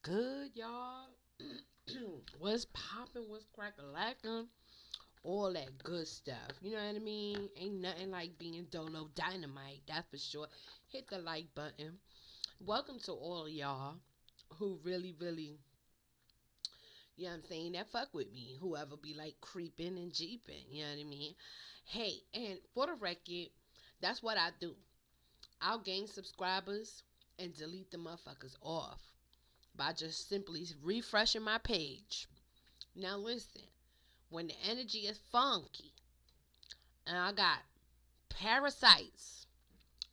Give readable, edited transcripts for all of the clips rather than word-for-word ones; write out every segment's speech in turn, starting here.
good, y'all? What's popping? What's cracking? All that good stuff. You know what I mean? Ain't nothing like being Dolo Dynamite, that's for sure. Hit the like button. Welcome to all y'all who really, you know what I'm saying, that fuck with me. Whoever be like creeping and jeeping, you know what I mean? Hey, and for the record, that's what I do. I'll gain subscribers and delete the motherfuckers off by just simply refreshing my page. Now listen, when the energy is funky and I got parasites,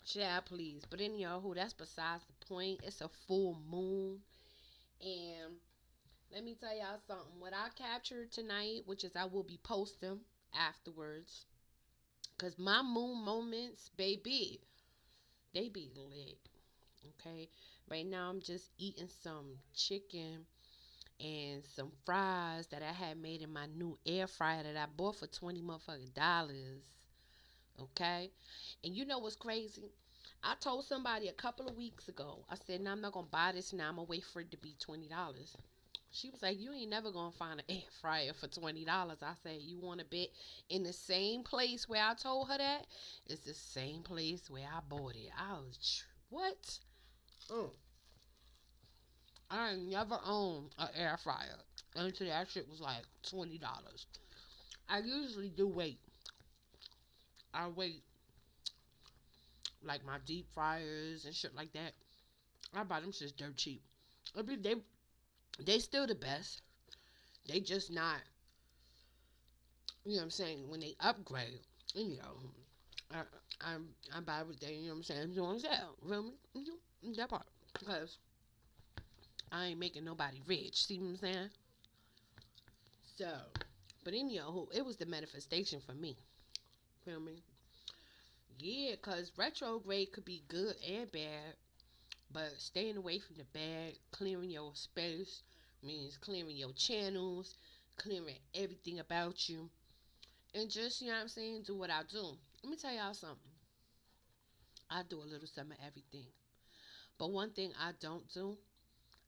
child please. But anyhow, who that's besides the point. It's a full moon. And let me tell y'all something. What I captured tonight, which is I will be posting afterwards. Cause my moon moments, baby, they be lit. Okay. Right now I'm just eating some chicken and some fries that I had made in my new air fryer that I bought for 20 motherfucking dollars. Okay? And you know what's crazy? I told somebody a couple of weeks ago, I said, no, I'm not gonna buy this now. I'm gonna wait for it to be $20. She was like, you ain't never gonna find an air fryer for $20. I said, you want to bet in the same place where I told her that? It's the same place where I bought it. I was, what? Mm. I ain't never owned an air fryer until that shit was like $20. I usually do wait. I wait like my deep fryers and shit like that. I buy them shits dirt cheap. I mean, they still the best. They just not, you know what I'm saying, when they upgrade, you know, I I, I buy what they, you know what I'm saying, it's on sale. Feel me? That part. Because I ain't making nobody rich. See what I'm saying? So, but anyhow, it was the manifestation for me. Feel me? Yeah, because retrograde could be good and bad, but staying away from the bad, clearing your space means clearing your channels, clearing everything about you, and just, you know what I'm saying, do what I do. Let me tell y'all something. I do a little some of everything. But one thing I don't do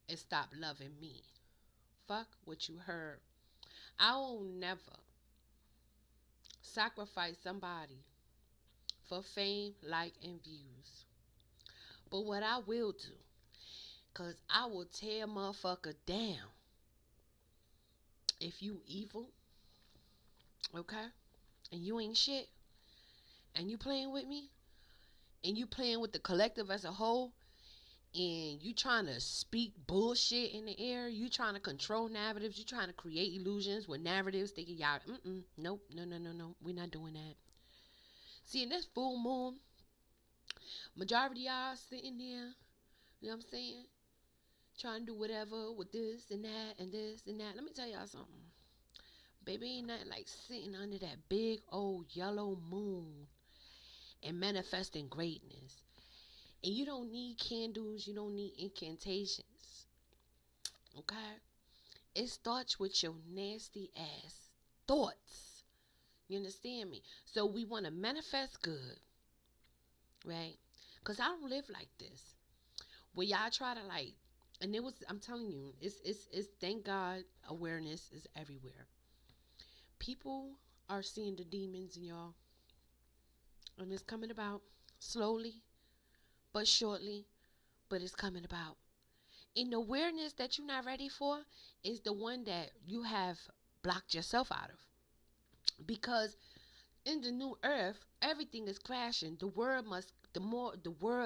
is stop loving me. Fuck what you heard. I will never sacrifice somebody for fame, like, and views. But what I will do, cause I will tear a motherfucker down if you evil, okay? And you ain't shit, and you playing with me, and you playing with the collective as a whole, and you trying to speak bullshit in the air, you trying to control narratives, you trying to create illusions with narratives, thinking y'all, nope, no, we're not doing that. See, in this full moon, majority of y'all sitting there, you know what I'm saying, trying to do whatever with this and that and this and that. Let me tell y'all something. Baby, ain't nothing like sitting under that big old yellow moon and manifesting greatness. And you don't need candles, you don't need incantations. Okay? It starts with your nasty ass thoughts. You understand me? So we want to manifest good, right? Because I don't live like this. Where y'all try to like, and it was, I'm telling you, it's thank God awareness is everywhere. People are seeing the demons in y'all, and it's coming about slowly but shortly, but it's coming about. And the awareness that you're not ready for is the one that you have blocked yourself out of. Because in the new earth, everything is crashing. The world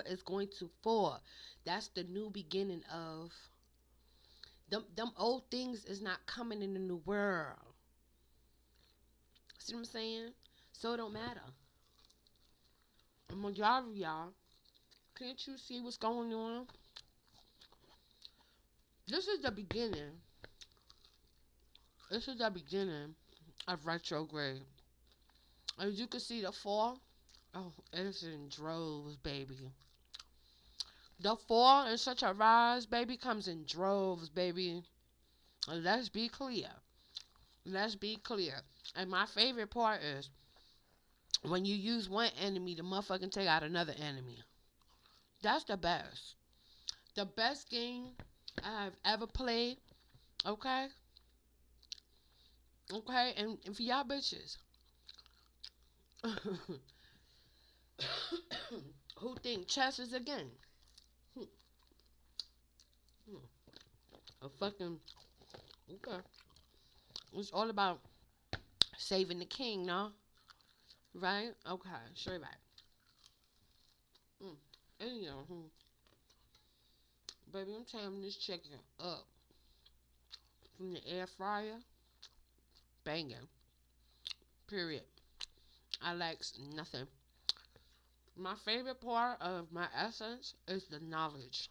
is going to fall. That's the new beginning of them old things is not coming in the new world. See what I'm saying? So it don't matter. The majority of y'all, can't you see what's going on? This is the beginning. This is the beginning of retrograde. As you can see, the fall, oh, it's in droves, baby. The fall in such a rise, baby, comes in droves, baby. Let's be clear. Let's be clear. And my favorite part is when you use one enemy to motherfucking take out another enemy. That's the best. The best game I've ever played. Okay? Okay? And for y'all bitches who think chess is a game. Hmm, hmm, a fucking. Okay. It's all about saving the king, no? Right? Okay, sure, right. Mm. Anyhow, baby, I'm tearing this chicken up from the air fryer. Banging. Period. I like nothing. My favorite part of my essence is the knowledge.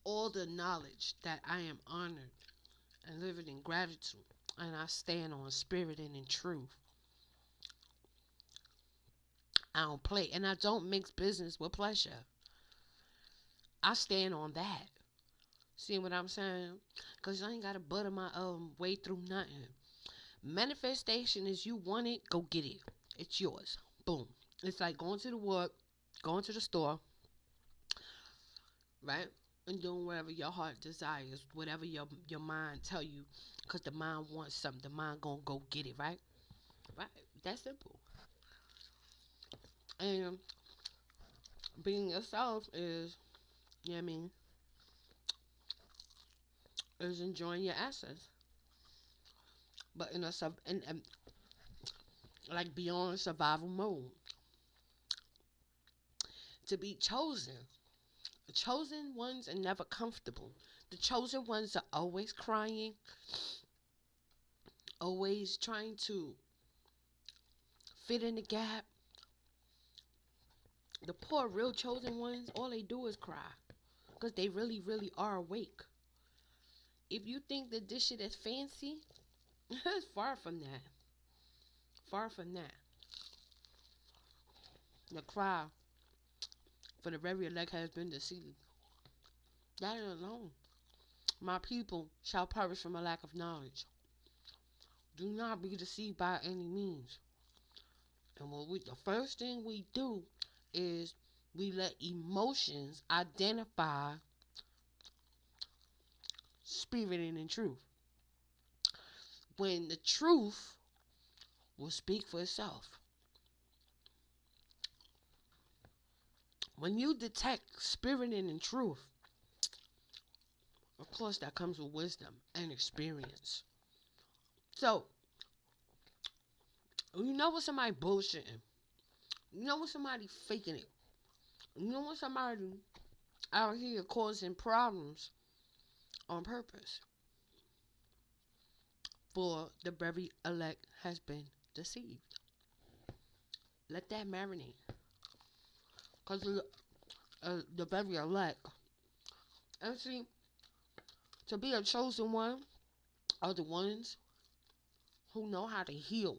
All the knowledge that I am honored and living in gratitude. And I stand on spirit and in truth. I don't play. And I don't mix business with pleasure. I stand on that. See what I'm saying? Because I ain't got to butter my way through nothing. Manifestation is you want it, go get it. It's yours. Boom. It's like going to the work, going to the store, right? And doing whatever your heart desires, whatever your mind tell you. Because the mind wants something. The mind going to go get it, right? Right? That's simple. And being yourself is, you know what I mean, is enjoying your essence. But in a like beyond survival mode. To be chosen. The chosen ones are never comfortable. The chosen ones are always crying, always trying to fit in the gap. The poor, real chosen ones, all they do is cry because they really, really are awake. If you think that this shit is fancy, it's far from that. Far from that. The cry for the very elect has been deceived. That alone. My people shall perish from a lack of knowledge. Do not be deceived by any means. And the first thing we do is we let emotions identify spirit and in truth. When the truth will speak for itself. When you detect spirit and in truth, of course that comes with wisdom and experience. So, you know when somebody bullshitting. You know when somebody faking it. You know when somebody out here causing problems on purpose. For the very elect has been deceived. Let that marinate. Because the very elect. And see, to be a chosen one are the ones who know how to heal.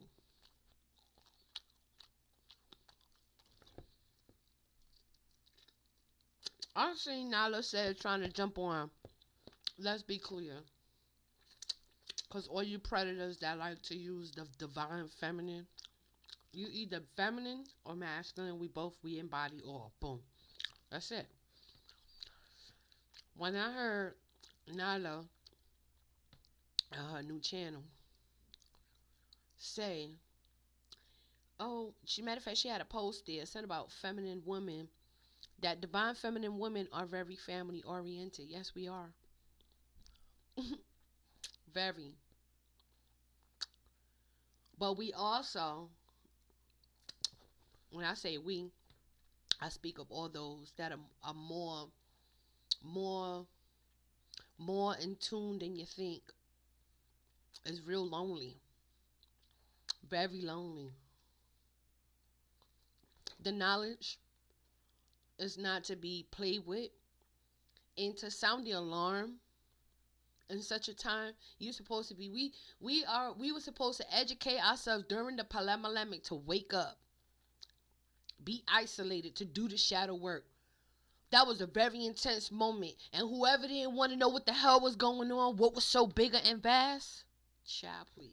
I've seen Nyla said trying to jump on. Let's be clear. Because all you predators that like to use the divine feminine, you either feminine or masculine. We embody all. Boom. That's it. When I heard Nyla her new channel say, oh, matter of fact, she had a post there said about feminine women, that divine feminine women are very family oriented. Yes, we are. Very. But we also, when I say we, I speak of all those that are more in tune than you think. It's real lonely. Very lonely. The knowledge is not to be played with. And to sound the alarm in such a time, you're supposed to be we were supposed to educate ourselves during the Palemolemic to wake up. Be isolated, to do the shadow work. That was a very intense moment. And whoever didn't want to know what the hell was going on, what was so bigger and vast, child, please.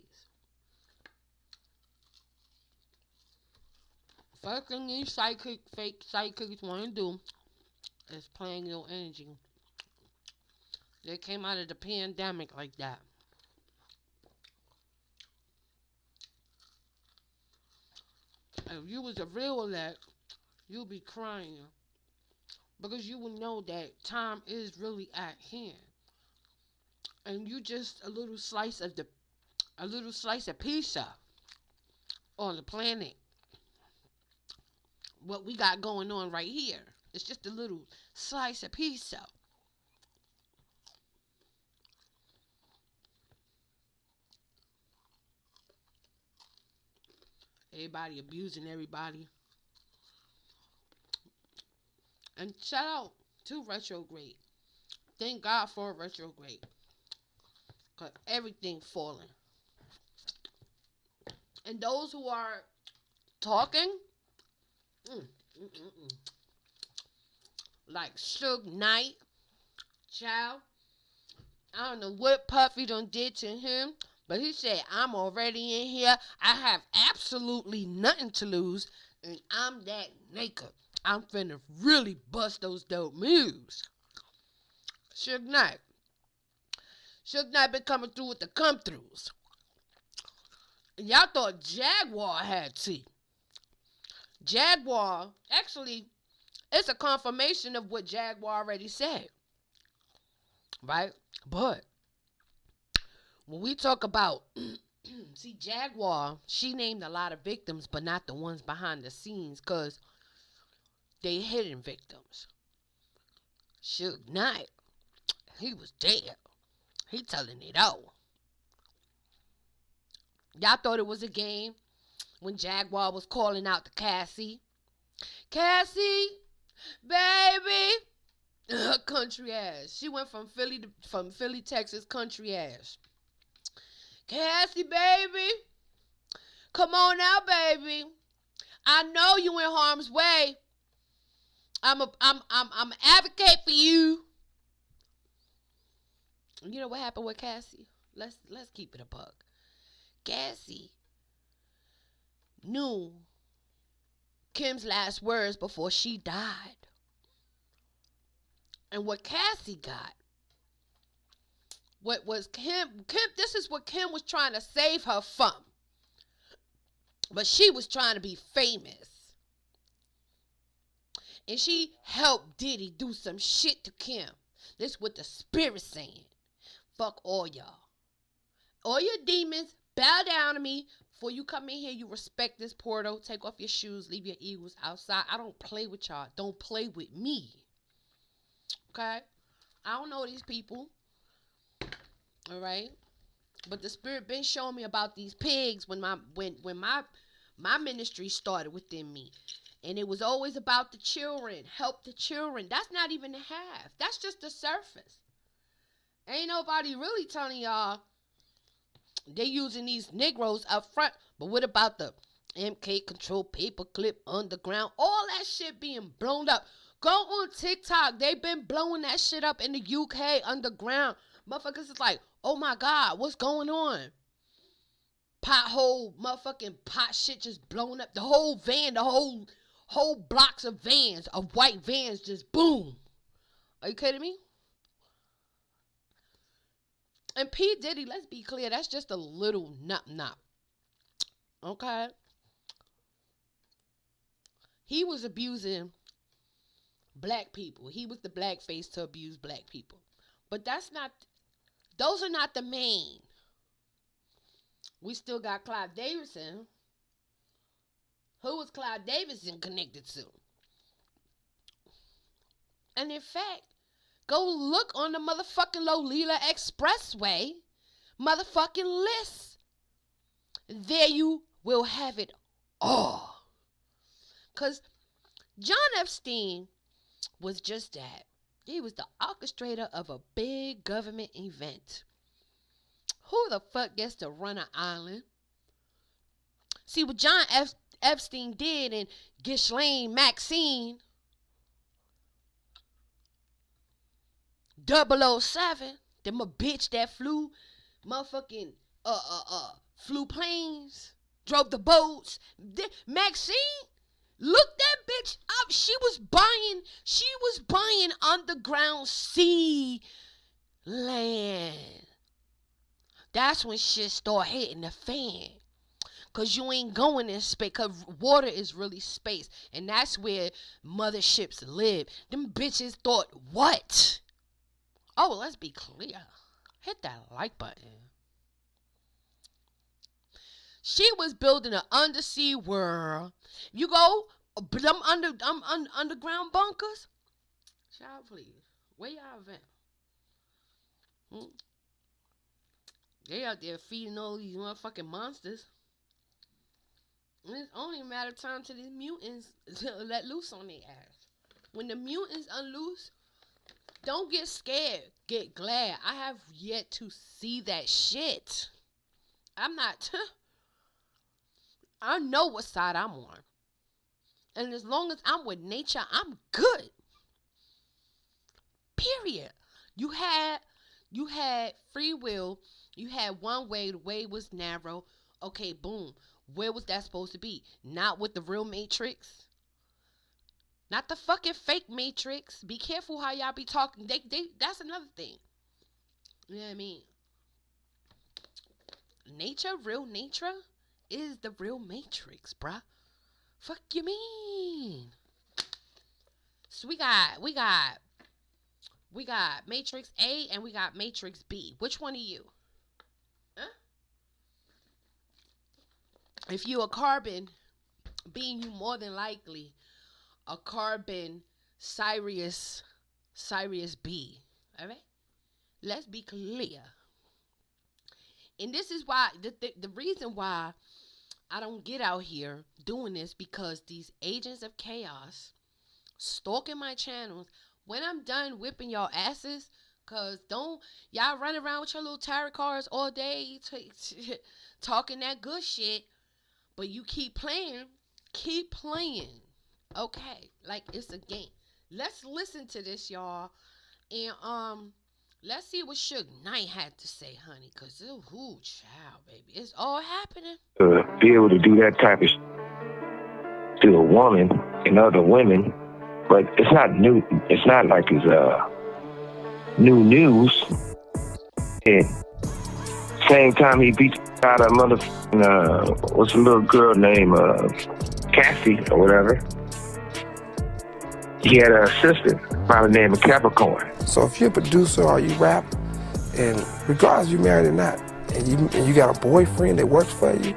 First thing these fake psychics want to do is playing your energy. They came out of the pandemic like that. If you was a real elect, you'll be crying because you will know that time is really at hand, and you just a little slice of pizza on the planet. What we got going on right here, it's just a little slice of pizza. Everybody abusing everybody. And shout out to Retrograde. Thank God for Retrograde. Because everything falling. And those who are talking, like Suge Knight, child, I don't know what Puffy done did to him, but he said, I'm already in here. I have absolutely nothing to lose, and I'm that naked. I'm finna really bust those dope moves. Suge Knight. Suge Knight been coming through with the come-throughs. And y'all thought Jaguar had tea. Jaguar, actually, it's a confirmation of what Jaguar already said. Right? But when we talk about, see, Jaguar, she named a lot of victims, but not the ones behind the scenes, because they hidden victims. Suge Knight, he was dead. He telling it all. Y'all thought it was a game when Jaguar was calling out to Cassie. Cassie, baby. Her country ass. She went from Philly, Texas, country ass. Cassie, baby. Come on now, baby. I know you in harm's way. I'm advocate for you. You know what happened with Cassie? Let's keep it a buck. Cassie knew Kim's last words before she died. And what Cassie got, what was Kim, this is what Kim was trying to save her from. But she was trying to be famous. And she helped Diddy do some shit to Kim. This is what the spirit's saying. Fuck all y'all. All your demons, bow down to me. Before you come in here, you respect this portal. Take off your shoes. Leave your egos outside. I don't play with y'all. Don't play with me. Okay? I don't know these people. Alright? But the spirit been showing me about these pigs when my ministry started within me. And it was always about the children. Help the children. That's not even the half. That's just the surface. Ain't nobody really telling y'all they using these Negroes up front. But what about the MK Control, Paperclip, Underground? All that shit being blown up. Go on TikTok. They been blowing that shit up in the UK Underground. Motherfuckers is like, oh my God, what's going on? Pothole, motherfucking pot shit just blowing up. The whole van, the whole blocks of vans, of white vans, just boom. Are you kidding me? And P. Diddy, let's be clear, that's just a little nut. Okay? He was abusing black people. He was the black face to abuse black people. But those are not the main. We still got Clive Davidson. Who was Clive Davidson connected to? And in fact, go look on the motherfucking Lolita Expressway motherfucking list. There you will have it all. Because John Epstein was just that. He was the orchestrator of a big government event. Who the fuck gets to run an island? See what John Epstein did in Ghislaine Maxine 007, them a bitch that flew motherfucking flew planes, drove the boats. Maxine, Look that bitch up. She was buying underground sea land. That's when shit start hitting the fan. Cause you ain't going in space. Cause water is really space. And that's where motherships live. Them bitches thought, what? Oh, let's be clear. Hit that like button. She was building an undersea world. You go, them underground bunkers. Child, please. Where y'all at? They out there feeding all these motherfucking monsters. And it's only a matter of time till these mutants let loose on their ass. When the mutants unloose, don't get scared. Get glad. I have yet to see that shit. I'm not. I know what side I'm on. And as long as I'm with nature, I'm good. Period. You had free will. You had one way. The way was narrow. Okay, boom. Where was that supposed to be? Not with the real Matrix. Not the fucking fake Matrix. Be careful how y'all be talking. That's another thing. You know what I mean? Nature, real nature, is the real Matrix, bruh. Fuck you mean? So we got Matrix A and we got Matrix B. Which one are you? Huh? If you a carbon being, you more than likely a carbon Sirius B. All right? Let's be clear. And this is why, the reason why I don't get out here doing this, because these agents of chaos stalking my channels. When I'm done whipping y'all asses, because don't y'all run around with your little tarot cards all day talking that good shit, but you keep playing. Okay, like it's a game. Let's listen to this, y'all, and let's see what Suge Knight had to say, honey, because child, baby, it's all happening. Be able to do that type of to a woman and other women, but it's not new. It's not like it's new news. And same time he beat out a motherfucking what's a little girl named Cassie or whatever. He had an assistant by the name of Capricorn. So if you're a producer or you rap, and regardless you married or not, and you got a boyfriend that works for you,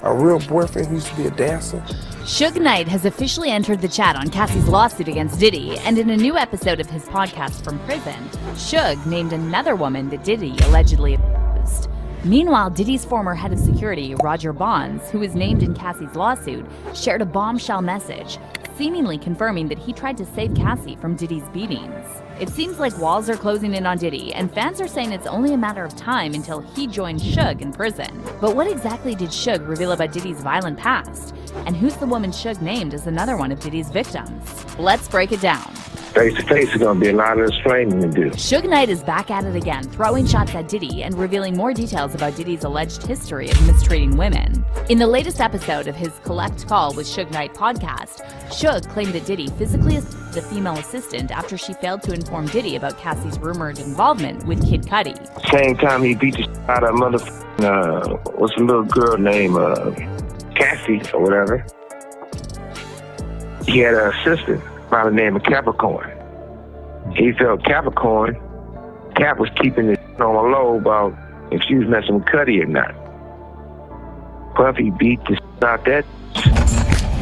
a real boyfriend who used to be a dancer. Suge Knight has officially entered the chat on Cassie's lawsuit against Diddy, and in a new episode of his podcast From Prison, Suge named another woman that Diddy allegedly abused. Meanwhile, Diddy's former head of security, Roger Bonds, who was named in Cassie's lawsuit, shared a bombshell message, seemingly confirming that he tried to save Cassie from Diddy's beatings. It seems like walls are closing in on Diddy, and fans are saying it's only a matter of time until he joins Suge in prison. But what exactly did Suge reveal about Diddy's violent past? And who's the woman Suge named as another one of Diddy's victims? Let's break it down. Face to face is going to be a lot of explaining to do. Suge Knight is back at it again, throwing shots at Diddy and revealing more details about Diddy's alleged history of mistreating women. In the latest episode of his Collect Call with Suge Knight podcast, Suge claimed that Diddy physically assaulted the female assistant after she failed to inform Diddy about Cassie's rumored involvement with Kid Cudi. Same time he beat the out of a motherfucking what's a little girl named Cassie or whatever. He had an assistant by the name of Capricorn. He felt Cap was keeping it on the low about if she was messing with Cudi or not. Puffy beat the out that.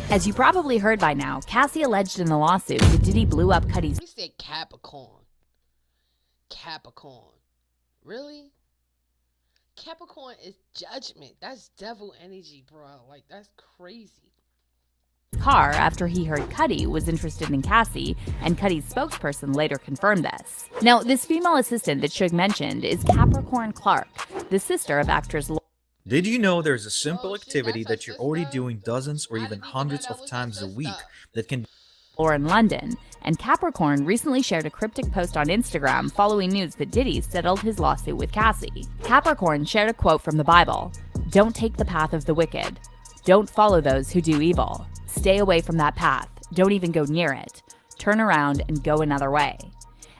As you probably heard by now, Cassie alleged in the lawsuit that Diddy blew up Cudi's. He said Capricorn. Really? Capricorn is judgment. That's devil energy, bro. Like, that's crazy. Car after he heard Cudi was interested in Cassie, and Cudi's spokesperson later confirmed this. Now, this female assistant that Suge mentioned is Capricorn Clark, the sister of actress. Did you know there's a simple activity that you're already doing dozens or even hundreds of times a week that can Lauren London, and Capricorn recently shared a cryptic post on Instagram following news that Diddy settled his lawsuit with Cassie. Capricorn shared a quote from the Bible: "Don't take the path of the wicked. Don't follow those who do evil. Stay away from that path. Don't even go near it. Turn around and go another way.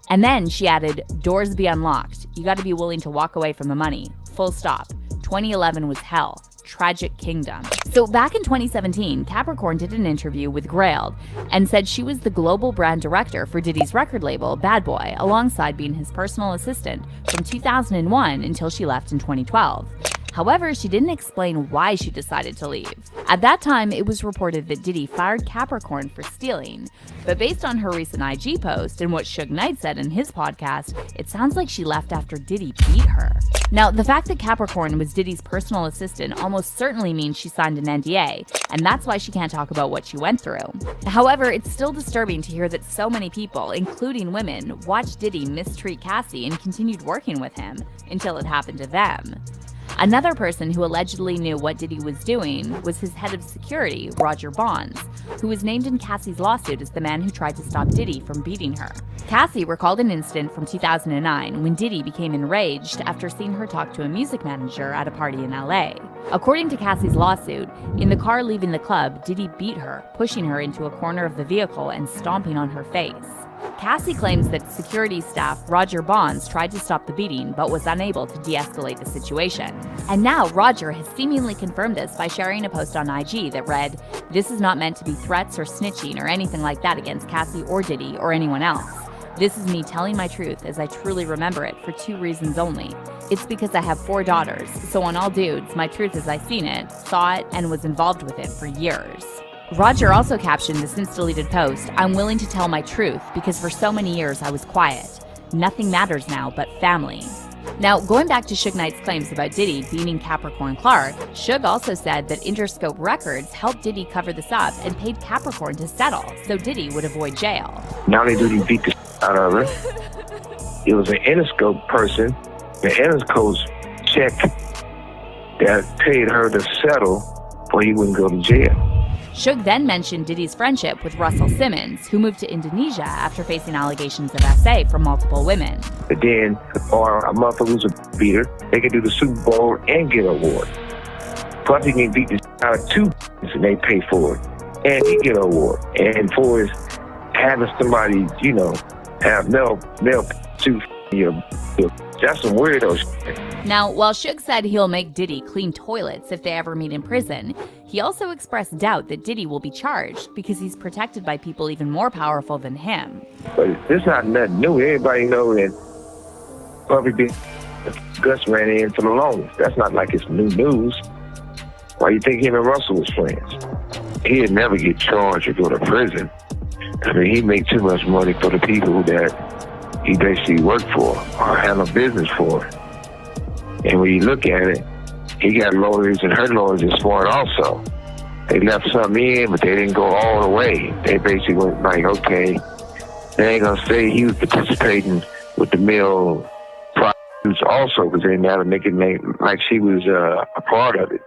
And then she added, doors be unlocked. You got to be willing to walk away from the money. Full stop. 2011 was hell. Tragic kingdom. So back in 2017, Capricorn did an interview with Grailed and said she was the global brand director for Diddy's record label, Bad Boy, alongside being his personal assistant from 2001 until she left in 2012. However, she didn't explain why she decided to leave. At that time, it was reported that Diddy fired Capricorn for stealing. But based on her recent IG post and what Suge Knight said in his podcast, it sounds like she left after Diddy beat her. Now, the fact that Capricorn was Diddy's personal assistant almost certainly means she signed an NDA, and that's why she can't talk about what she went through. However, it's still disturbing to hear that so many people, including women, watched Diddy mistreat Cassie and continued working with him until it happened to them. Another person who allegedly knew what Diddy was doing was his head of security, Roger Bonds, who was named in Cassie's lawsuit as the man who tried to stop Diddy from beating her. Cassie recalled an incident from 2009 when Diddy became enraged after seeing her talk to a music manager at a party in LA. According to Cassie's lawsuit, in the car leaving the club, Diddy beat her, pushing her into a corner of the vehicle and stomping on her face. Cassie claims that security staff Roger Bonds tried to stop the beating but was unable to de-escalate the situation. And now Roger has seemingly confirmed this by sharing a post on IG that read, "This is not meant to be threats or snitching or anything like that against Cassie or Diddy or anyone else. This is me telling my truth as I truly remember it for two reasons only. It's because I have 4 daughters, so on all dudes, my truth as I seen it, saw it, and was involved with it for years." Roger also captioned the since-deleted post, "I'm willing to tell my truth because for so many years I was quiet. Nothing matters now but family." Now, going back to Suge Knight's claims about Diddy beating Capricorn Clark, Suge also said that Interscope Records helped Diddy cover this up and paid Capricorn to settle so Diddy would avoid jail. Not only did he beat the out of her, it was an Interscope person, the Interscope check that paid her to settle so he wouldn't go to jail. Suge then mentioned Diddy's friendship with Russell Simmons, who moved to Indonesia after facing allegations of SA from multiple women. But then, or a motherfucker who's a beater, they could do the Super Bowl and get an award. Plus, he can beat the out of 2 and they pay for it, and he get an award. And for his having somebody, you know, have male to your, that's some weirdo shit. Now, while Suge said he'll make Diddy clean toilets if they ever meet in prison, he also expressed doubt that Diddy will be charged because he's protected by people even more powerful than him. But it's not nothing new. Everybody knows that Puffy Gus ran in for the longest. That's not like it's new news. Why you think him and Russell was friends? He'd never get charged or go to prison. I mean, he made too much money for the people that he basically worked for or handled business for. And when you look at it, he got lawyers, and her lawyers are smart also. They left some in, but they didn't go all the way. They basically went like, okay, they ain't gonna say he was participating with the male prostitutes also, because they never make it like she was a part of it.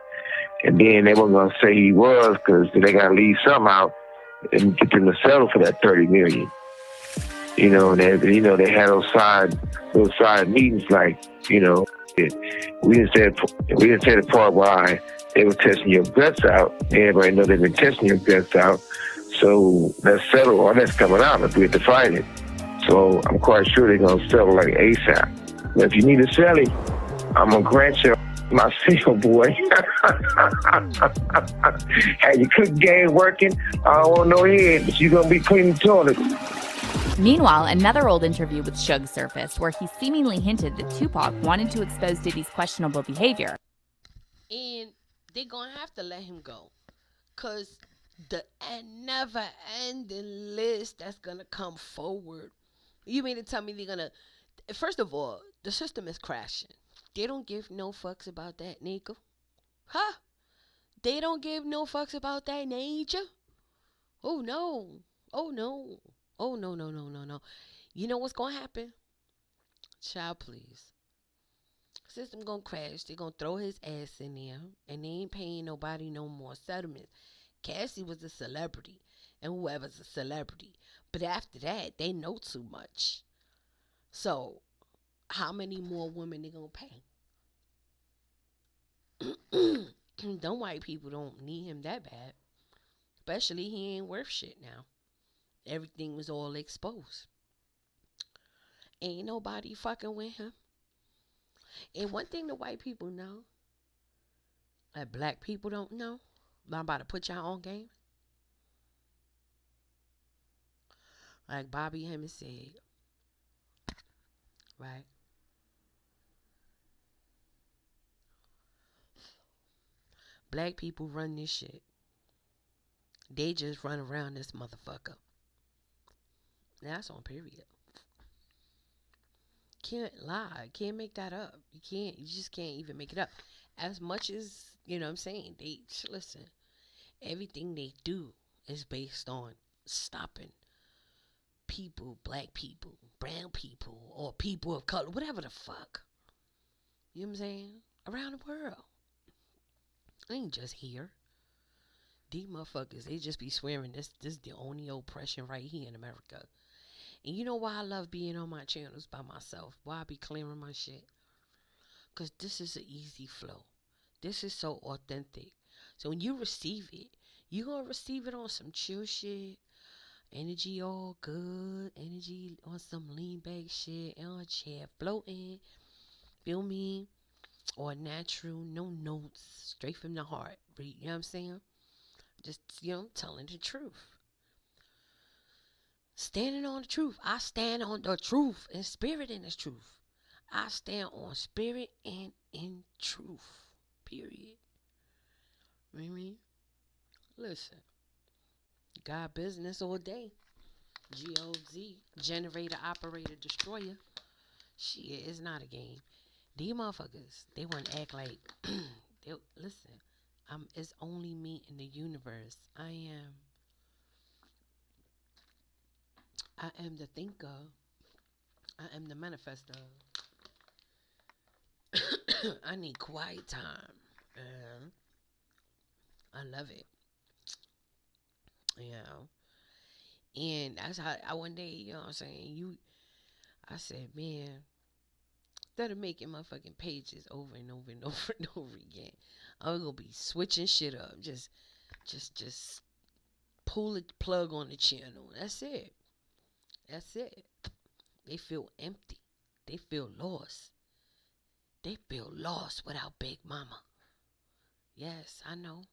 And then they weren't gonna say he was, because they gotta leave some out and get them to settle for that $30 million. You know, and they had those side meetings, like, you know. We didn't say the part why they were testing your guts out. Everybody know they've been testing your guts out. So let's settle, or that's coming out if we have to fight it. So I'm quite sure they're gonna settle like ASAP. But if you need to sell it, I'm gonna grant you my single boy. Had your cook game working, I don't want no head, but you're gonna be cleaning the toilet. Meanwhile, another old interview with Suge surfaced where he seemingly hinted that Tupac wanted to expose Diddy's questionable behavior. And they're going to have to let him go. Because the never-ending list that's going to come forward. You mean to tell me they're going to... First of all, the system is crashing. They don't give no fucks about that, nigga. Huh? They don't give no fucks about that nature? Oh, no. Oh, no. Oh, no, no, no, no, no. You know what's going to happen? Child, please. System going to crash. They're going to throw his ass in there. And they ain't paying nobody no more settlements. Cassie was a celebrity. And whoever's a celebrity. But after that, they know too much. So, how many more women they going to pay? Them white people don't need him that bad. Especially he ain't worth shit now. Everything was all exposed. Ain't nobody fucking with him. And one thing the white people know that black people don't know, I'm about to put y'all on game. Like Bobby Hemmings said, right? Black people run this shit. They just run around this motherfucker. That's on period. Can't lie. Can't make that up. You can't. You just can't even make it up. As much as, you know what I'm saying, they, listen, everything they do is based on stopping people, black people, brown people, or people of color, whatever the fuck. You know what I'm saying? Around the world. It ain't just here. These motherfuckers, they just be swearing this the only oppression right here in America. And you know why I love being on my channels by myself? Why I be clearing my shit? Because this is an easy flow. This is so authentic. So when you receive it, you going to receive it on some chill shit. Energy all good. Energy on some lean back shit. On a chair floating. Feel me? Or natural, no notes. Straight from the heart. You know what I'm saying? Just, telling the truth. Standing on the truth. I stand on the truth and spirit in this truth. I stand on spirit and in truth. Period. You know what I mean? Listen. Got business all day. G-O-Z. Generator, operator, destroyer. Shit, it's not a game. These motherfuckers, they want to act like, listen, it's only me in the universe. I am the thinker. I am the manifester. I need quiet time. I love it. And that's how I one day, you know what I'm saying, I said, man, instead of making motherfucking pages over and over and over and over again, I'm gonna be switching shit up. Just pull the plug on the channel. That's it. They feel empty. They feel lost. They feel lost without Big Mama. Yes, I know.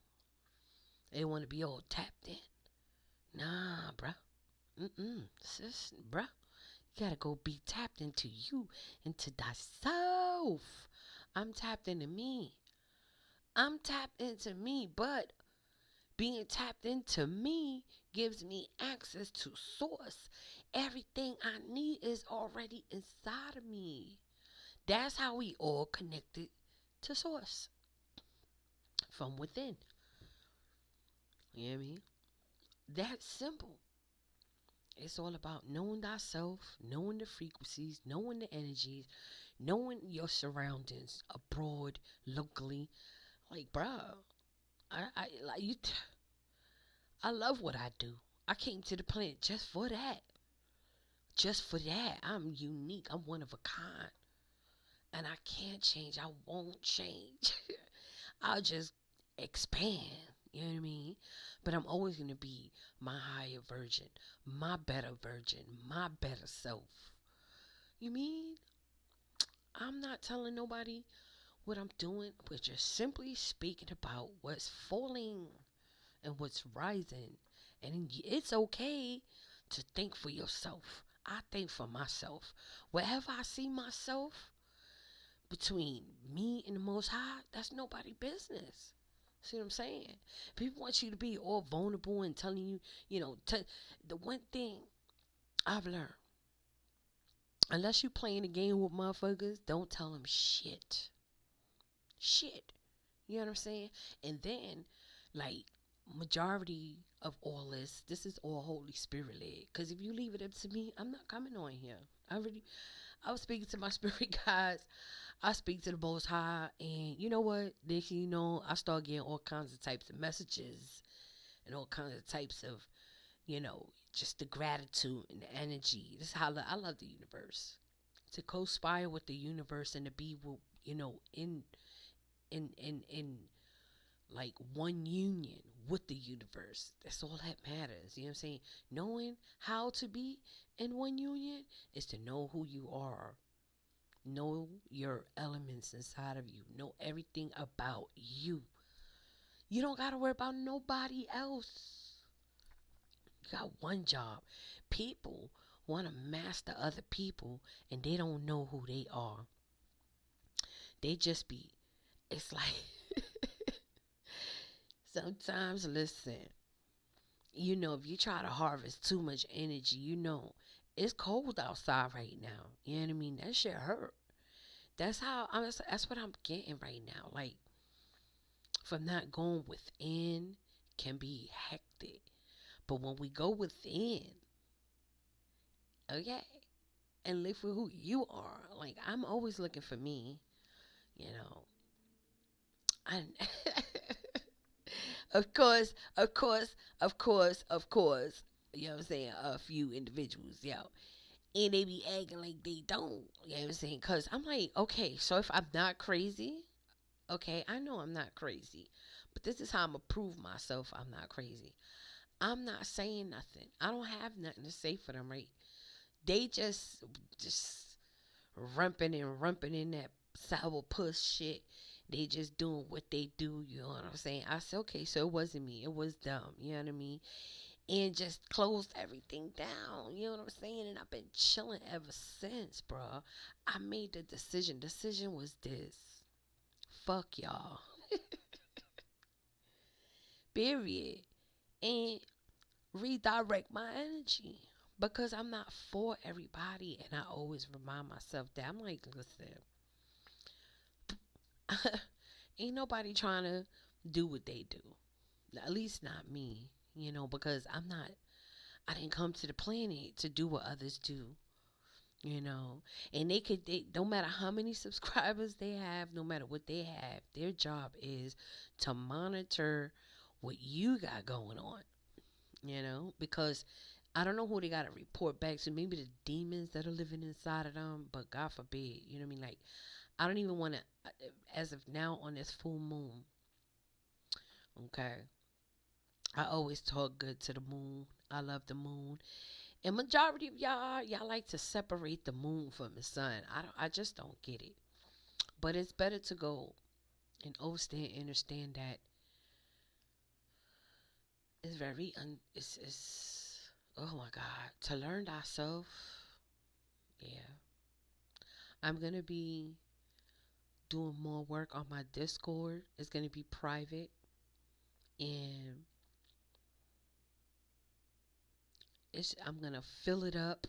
They want to be all tapped in. Nah, bruh. Sis, bruh. You gotta go be tapped into you, into thyself. I'm tapped into me. But being tapped into me gives me access to source. Everything I need is already inside of me. That's how we all connected to source. From within. You know what I mean? That's simple. It's all about knowing thyself, knowing the frequencies, knowing the energies, knowing your surroundings abroad, locally. Like, bro, I love what I do. I came to the planet just for that. Just for that. I'm unique. I'm one of a kind. And I can't change. I won't change. I'll just expand. You know what I mean? But I'm always going to be my higher version, my better version, my better self. You mean? I'm not telling nobody what I'm doing. We're just simply speaking about what's falling and what's rising. And it's okay to think for yourself. I think for myself. Wherever I see myself, between me and the Most High, that's nobody's business. See what I'm saying? People want you to be all vulnerable and telling you, the one thing I've learned, unless you playing a game with motherfuckers, don't tell them shit. You know what I'm saying? And then, like, majority of all this is all Holy Spirit led. Because if you leave it up to me, I'm not coming on here. I was speaking to my spirit guides. I speak to the Most High, and you know what? I start getting all kinds of types of messages and all kinds of types of, just the gratitude and the energy. This is how I love the universe. To conspire with the universe and to be, in like one union, with the universe. That's all that matters. You know what I'm saying? Knowing how to be in one union is to know who you are. Know your elements inside of you. Know everything about you. You don't got to worry about nobody else. You got one job. People want to master other people and they don't know who they are. They just be, it's like, sometimes, listen, you know, if you try to harvest too much energy, you know, it's cold outside right now. You know what I mean? That shit hurt. That's what I'm getting right now. Like, from not going within can be hectic. But when we go within, okay, and live for who you are, like, I'm always looking for me, you know. I Of course, you know what I'm saying, a few individuals, yo, and they be acting like they don't, you know what I'm saying, because I'm like, okay, so if I'm not crazy, okay, I know I'm not crazy, but this is how I'm going to prove myself I'm not crazy. I'm not saying nothing. I don't have nothing to say for them, right? They just rumping in that sour puss shit. They just doing what they do, you know what I'm saying? I said, okay, so it wasn't me. It was them, you know what I mean? And just closed everything down, you know what I'm saying? And I've been chilling ever since, bro. I made the decision. Decision was this. Fuck y'all. Period. And redirect my energy. Because I'm not for everybody. And I always remind myself that. I'm like, listen. Ain't nobody trying to do what they do. At least not me, you know, because I didn't come to the planet to do what others do, you know. And they no matter how many subscribers they have, no matter what they have, their job is to monitor what you got going on, you know, because I don't know who they got to report back to. Maybe the demons that are living inside of them, but God forbid, you know what I mean? Like, I don't even want to, as of now on this full moon, okay, I always talk good to the moon. I love the moon. And majority of y'all like to separate the moon from the sun. I just don't get it. But it's better to go and understand that it's very, it's, oh my God, to learn thyself, yeah. I'm going to be doing more work on my Discord. It's going to be private. And I'm going to fill it up.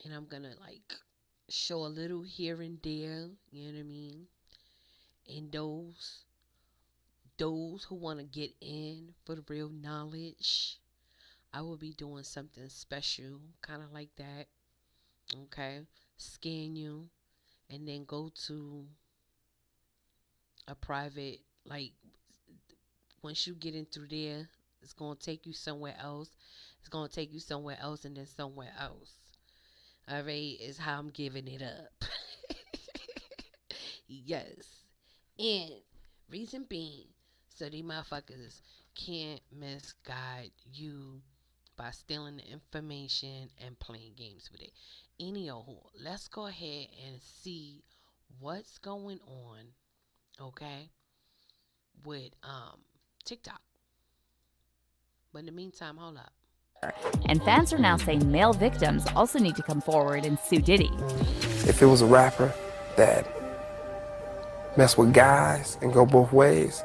And I'm going to like show a little here and there. You know what I mean? And those who want to get in for the real knowledge, I will be doing something special. Kind of like that. Okay? Scan you. And then go to a private, like, once you get in through there, it's going to take you somewhere else. It's going to take you somewhere else and then somewhere else. All right, is how I'm giving it up. Yes. And reason being, so these motherfuckers can't misguide you by stealing the information and playing games with it. Anyhow, let's go ahead and see what's going on, okay, with TikTok. But in the meantime, hold up. And fans are now saying male victims also need to come forward and sue Diddy. If it was a rapper that messed with guys and go both ways,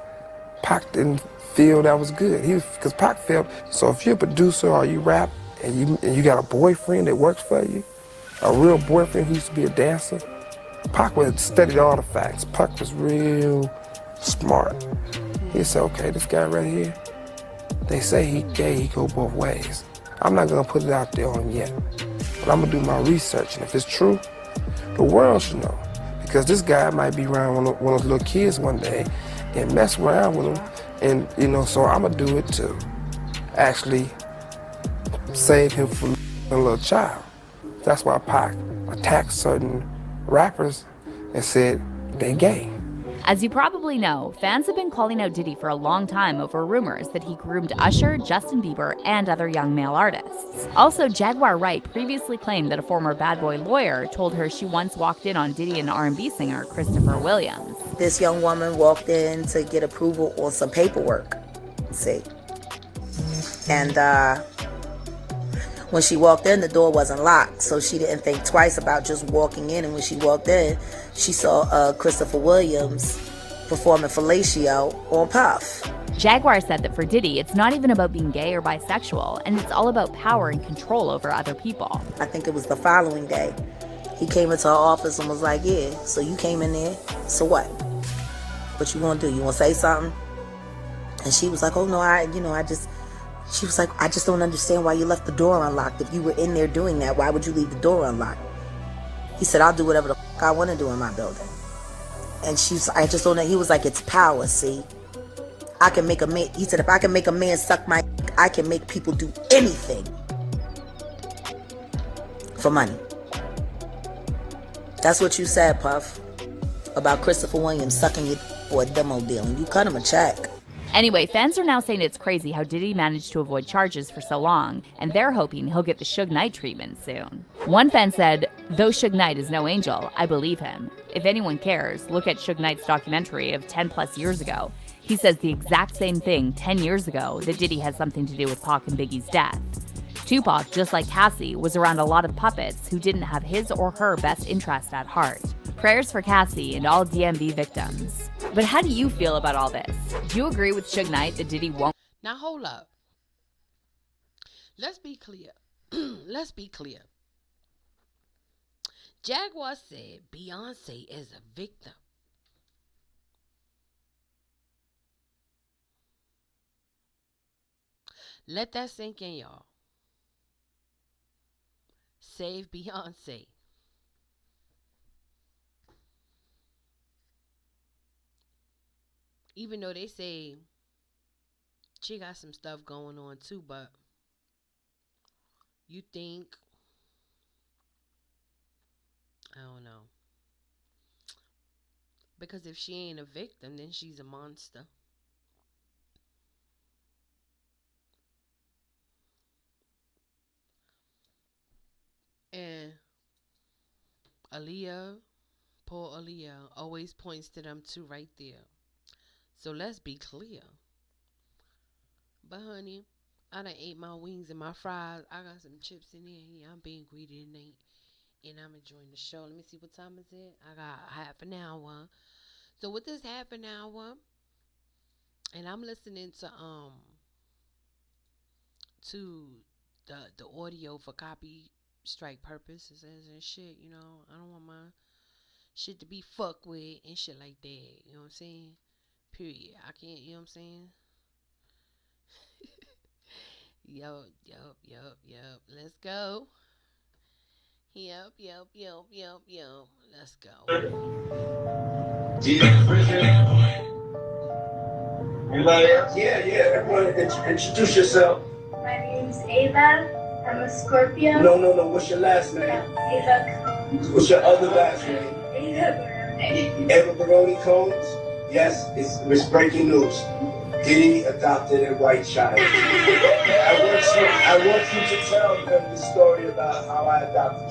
Pac didn't feel that was good. Because Pac felt, so if you're a producer or you rap and you got a boyfriend that works for you, a real boyfriend who used to be a dancer, Pac would have studied all the facts. Pac was real smart. He said, okay, this guy right here, they say he gay, he go both ways. I'm not gonna put it out there on him yet, but I'm gonna do my research, and if it's true, the world should know. Because this guy might be around one of those little kids one day and mess around with them, and you know, so I'm gonna do it to actually save him from a little child. That's why Pac attacked certain rappers and said they gay. As you probably probably know, fans have been calling out Diddy for a long time over rumors that he groomed Usher, Justin Bieber, and other young male artists. Also, Jaguar Wright previously claimed that a former Bad Boy lawyer told her she once walked in on Diddy and R&B singer Christopher Williams. This young woman walked in to get approval on some paperwork, see. And when she walked in, the door wasn't locked, so she didn't think twice about just walking in. And when she walked in, she saw Christopher Williams performing fellatio on Puff. Jaguar said that for Diddy, it's not even about being gay or bisexual, and it's all about power and control over other people. I think it was the following day. He came into her office and was like, yeah, so you came in there, so what? What you gonna do? You wanna say something? And she was like, oh no, she was like, I just don't understand why you left the door unlocked. If you were in there doing that, why would you leave the door unlocked? He said, I'll do whatever the fuck I want to do in my building. And I just don't know. He was like, it's power, see? I can make a man, he said, if I can make a man suck my dick, I can make people do anything for money. That's what you said, Puff, about Christopher Williams sucking your for a demo deal, and you cut him a check. Anyway, fans are now saying it's crazy how Diddy managed to avoid charges for so long, and they're hoping he'll get the Suge Knight treatment soon. One fan said, though Suge Knight is no angel, I believe him. If anyone cares, look at Suge Knight's documentary of 10 plus years ago. He says the exact same thing 10 years ago, that Diddy has something to do with Pac and Biggie's death. Tupac, just like Cassie, was around a lot of puppets who didn't have his or her best interest at heart. Prayers for Cassie and all DMV victims. But how do you feel about all this? Do you agree with Suge Knight that Diddy won't? Now hold up. Let's be clear. Let's be clear. Jaguar said Beyonce is a victim. Let that sink in, y'all. Save Beyonce. Even though they say she got some stuff going on too, but you think, I don't know. Because if she ain't a victim, then she's a monster. And Aaliyah, poor Aaliyah, always points to them two right there. So let's be clear. But honey, I done ate my wings and my fries. I got some chips in there. Yeah, I'm being greedy tonight. And I'm enjoying the show. Let me see, what time is it? I got half an hour. So with this half an hour, and I'm listening to the audio for copy strike purposes and shit, you know. I don't want my shit to be fucked with and shit like that. You know what I'm saying? Period. I can't, you know what I'm saying? Yup. Let's go. Yup. Let's go. Anybody else? Yeah. Everyone, introduce yourself. My name's Ava. I'm a Scorpio. No. What's your last name? Ava Combs. What's your other last name? Ava Barone. Eva Barone Combs. Yes, it's breaking news. Diddy adopted a white child. I want you to tell them the story about how I adopted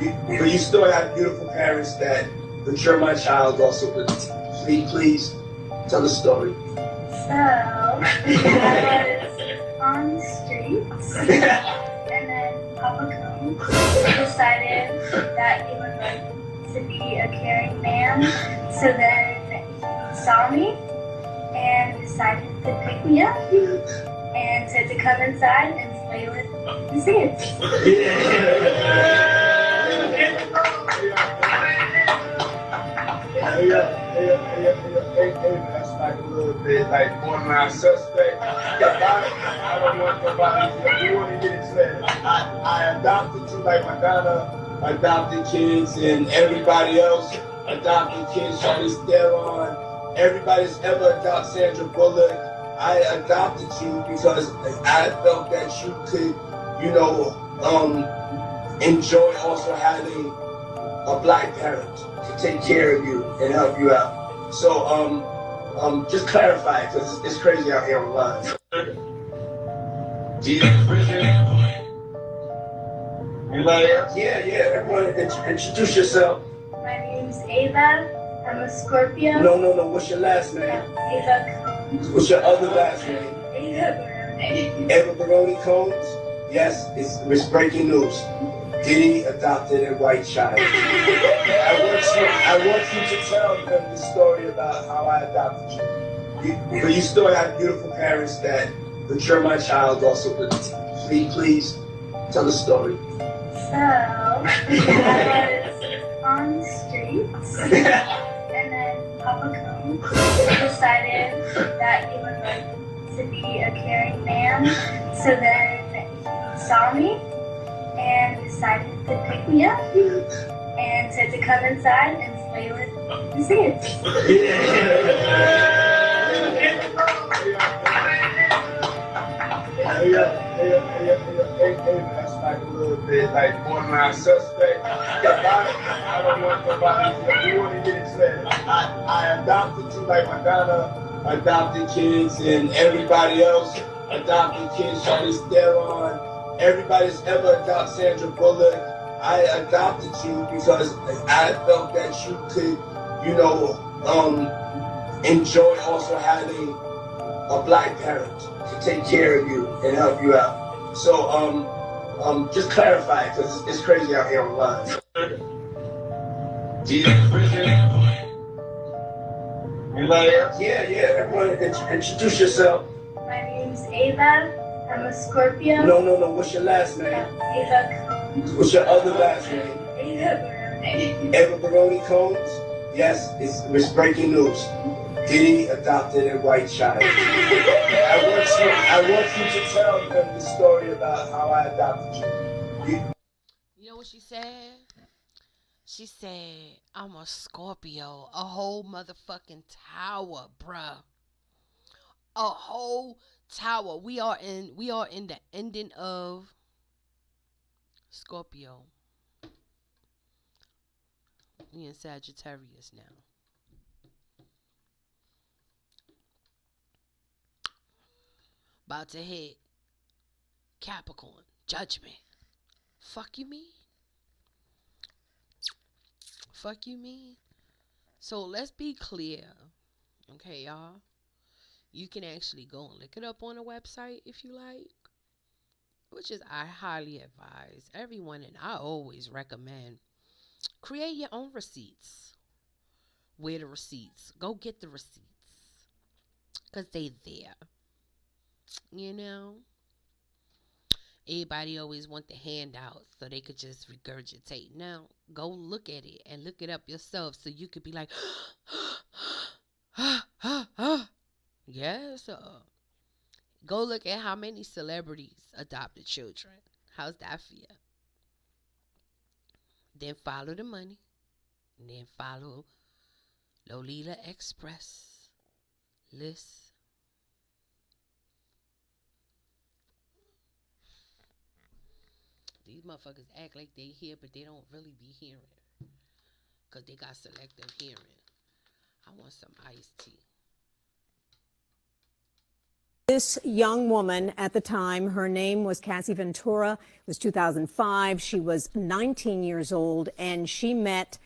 you. But you still have beautiful parents that mature my child also. But please tell the story. So, I was on the streets, and then Papa Combs decided that he would like to be a caring man. So then he saw me and decided to pick me up and said to come inside and play with his kids. That's like a little bit like borderline suspect. I don't want nobody. You want to get it said. I adopted you like Madonna adopted kids, and everybody else adopted kids. Charlize Theron. Everybody's ever adopted Sandra Bullock. I adopted you because I felt that you could, enjoy also having a black parent to take care of you and help you out. So, just clarify, because it's crazy out here online. Anybody else? Yeah, everyone, introduce yourself. My name's Ava. I'm a Scorpio. No, what's your last name? Ava Combs. What's your other last name? Ava Barone. Eva Barone Combs? Yes, it's breaking news. Diddy adopted a white child. I want you to tell them the story about how I adopted you. But you still have beautiful parents but you're my child also. But please tell the story. So, I was on the streets, and then Papa Combs decided that he would like to be a caring man. So then he saw me and decided to pick me up and said to come inside and play with his kids. That's like a little bit like borderline suspect. I don't want nobody. You want to get it said. I adopted you like Madonna adopted kids and everybody else adopted kids. Charlize Theron, everybody's ever adopted Sandra Bullock. I adopted you because I felt that you could, enjoy also having a black parent to take care of you and help you out. So, just clarify, because it's crazy out here online. Anybody else? Yeah, everyone, introduce yourself. My name's Ava. I'm a Scorpio. No, what's your last name? Ava Combs. What's your other last name? Ava Barone. Eva Barone Combs? Yes, it's breaking news. Diddy adopted a white child. I want you to tell them the story about how I adopted you. You know what she said? She said, I'm a Scorpio. A whole motherfucking tower, bruh. A whole tower. We are in the ending of Scorpio. We in Sagittarius now. About to hit Capricorn. Judgment. Fuck you mean? Fuck you mean? So let's be clear. Okay, y'all. You can actually go and look it up on a website if you like. Which is I highly advise everyone, and I always recommend create your own receipts. Where the receipts? Go get the receipts. Because they there. You know? Everybody always want the handouts so they could just regurgitate. Now, go look at it and look it up yourself so you could be like, yes. Go look at how many celebrities adopted children. How's that for you? Then follow the money. And then follow Lolita Express list. These motherfuckers act like they hear, but they don't really be hearing. Because they got selective hearing. I want some iced tea. This young woman at the time, her name was Cassie Ventura. It was 2005. She was 19 years old, and she met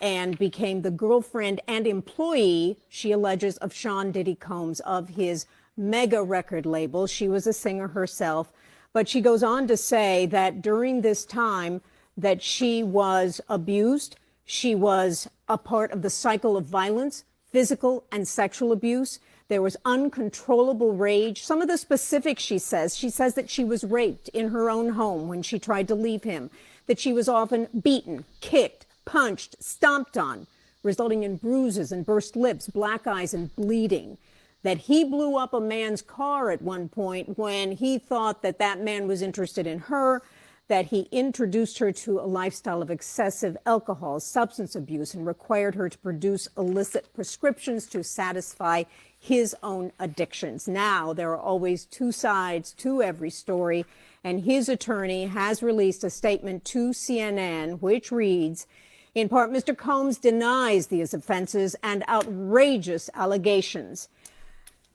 and became the girlfriend and employee, she alleges, of Sean Diddy Combs of his mega record label. She was a singer herself. But she goes on to say that during this time that she was abused, she was a part of the cycle of violence, physical and sexual abuse. There was uncontrollable rage. Some of the specifics she says that she was raped in her own home when she tried to leave him, that she was often beaten, kicked, punched, stomped on, resulting in bruises and burst lips, black eyes and bleeding. That he blew up a man's car at one point when he thought that that man was interested in her, that he introduced her to a lifestyle of excessive alcohol, substance abuse, and required her to produce illicit prescriptions to satisfy his own addictions. Now, there are always two sides to every story, and his attorney has released a statement to CNN, which reads, In part, Mr. Combs denies these offenses and outrageous allegations.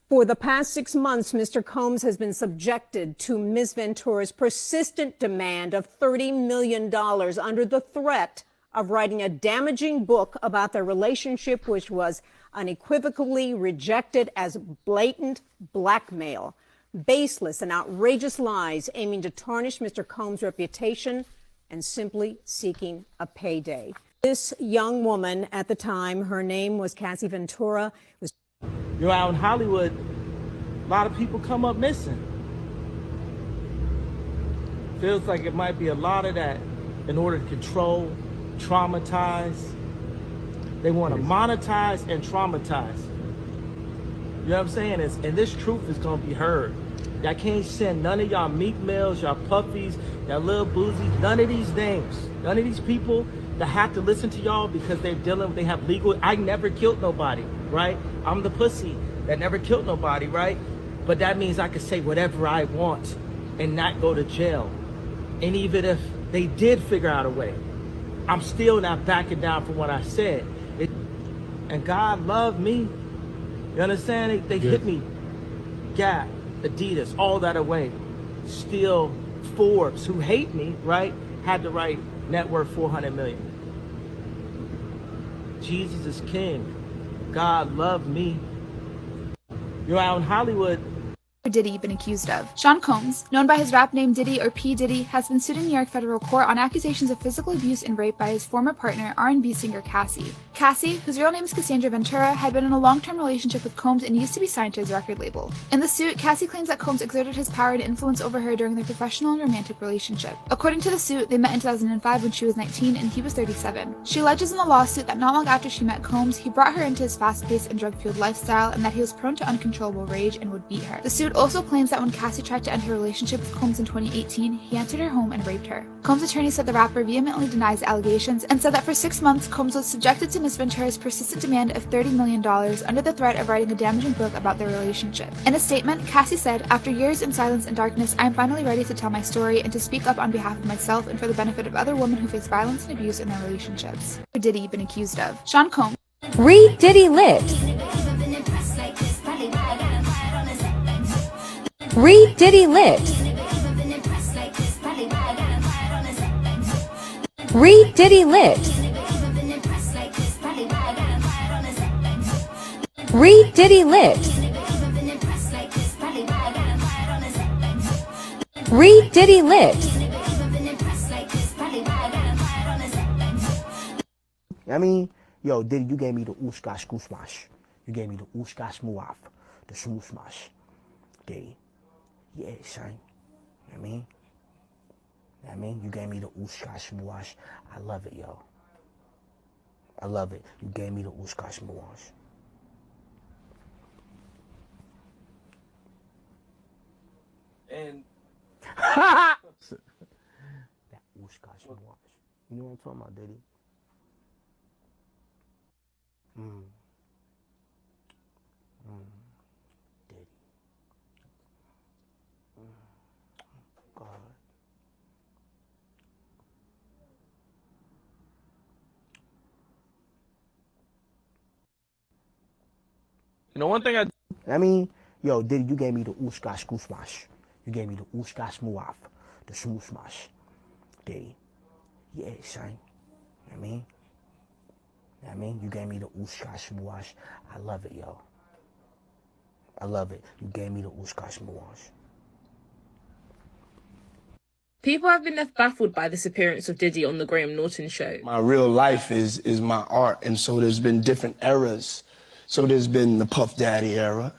For the past 6 months, Mr. Combs has been subjected to Ms. Ventura's persistent demand of $30 million under the threat of writing a damaging book about their relationship, which was unequivocally rejected as blatant blackmail, baseless and outrageous lies aiming to tarnish Mr. Combs' reputation and simply seeking a payday. This young woman at the time, her name was Cassie Ventura, was You're out in Hollywood, a lot of people come up missing. Feels like it might be a lot of that in order to control, traumatize. They want to monetize and traumatize. You know what I'm saying? And this truth is going to be heard. Y'all can't send none of y'all Meek Mills, y'all Puffies, y'all Lil Boozy, none of these names, none of these people that have to listen to y'all because they're dealing, they have legal. I never killed nobody, right? I'm the pussy that never killed nobody, right? But that means I can say whatever I want and not go to jail. And even if they did figure out a way, I'm still not backing down from what I said. And God loved me. You understand? They hit me. Gap, Adidas, all that away. Still Forbes, who hate me, right, had to write net worth 400 million. Jesus is king. God loved me. You're out in Hollywood. Diddy been accused of. Sean Combs, known by his rap name Diddy or P. Diddy, has been sued in New York federal court on accusations of physical abuse and rape by his former partner, R&B singer Cassie. Cassie, whose real name is Cassandra Ventura, had been in a long-term relationship with Combs and used to be signed to his record label. In the suit, Cassie claims that Combs exerted his power and influence over her during their professional and romantic relationship. According to the suit, they met in 2005 when she was 19 and he was 37. She alleges in the lawsuit that not long after she met Combs, he brought her into his fast-paced and drug-fueled lifestyle and that he was prone to uncontrollable rage and would beat her. The suit also claims that when Cassie tried to end her relationship with Combs in 2018, he entered her home and raped her. Combs' attorney said the rapper vehemently denies the allegations and said that for 6 months, Combs was subjected to Ms. Ventura's persistent demand of $30 million under the threat of writing a damaging book about their relationship. In a statement, Cassie said, "After years in silence and darkness, I am finally ready to tell my story and to speak up on behalf of myself and for the benefit of other women who face violence and abuse in their relationships." Diddy been accused of. Sean Combs. Read Diddy Lit. Read Diddy Lit. Read Diddy Lit. Read Diddy Lit. Read Diddy Lit. I mean, yo, Diddy, you gave me the ooshkash goosmash. You gave me the ooshkash muaf, the smooshmash. Diddy. Yeah, son. You know what I mean? You gave me the ooshkash muash. I love it, yo. I love it. You gave me the ooshkash muash. And that ooshkash muash. You know what I'm talking about, Diddy? Diddy. God. you know, one thing I mean, yo, Diddy, you gave me the ooshkash goosmash. You gave me the ooshkash muaf, the smooshmash. Diddy. Yeah, son. You know what I mean? You gave me the ooshkash muash. I love it, yo. I love it. You gave me the ooshkash muash. People have been left baffled by this appearance of Diddy on the Graham Norton show. My real life is my art, and so there's been different eras. So there's been the Puff Daddy era,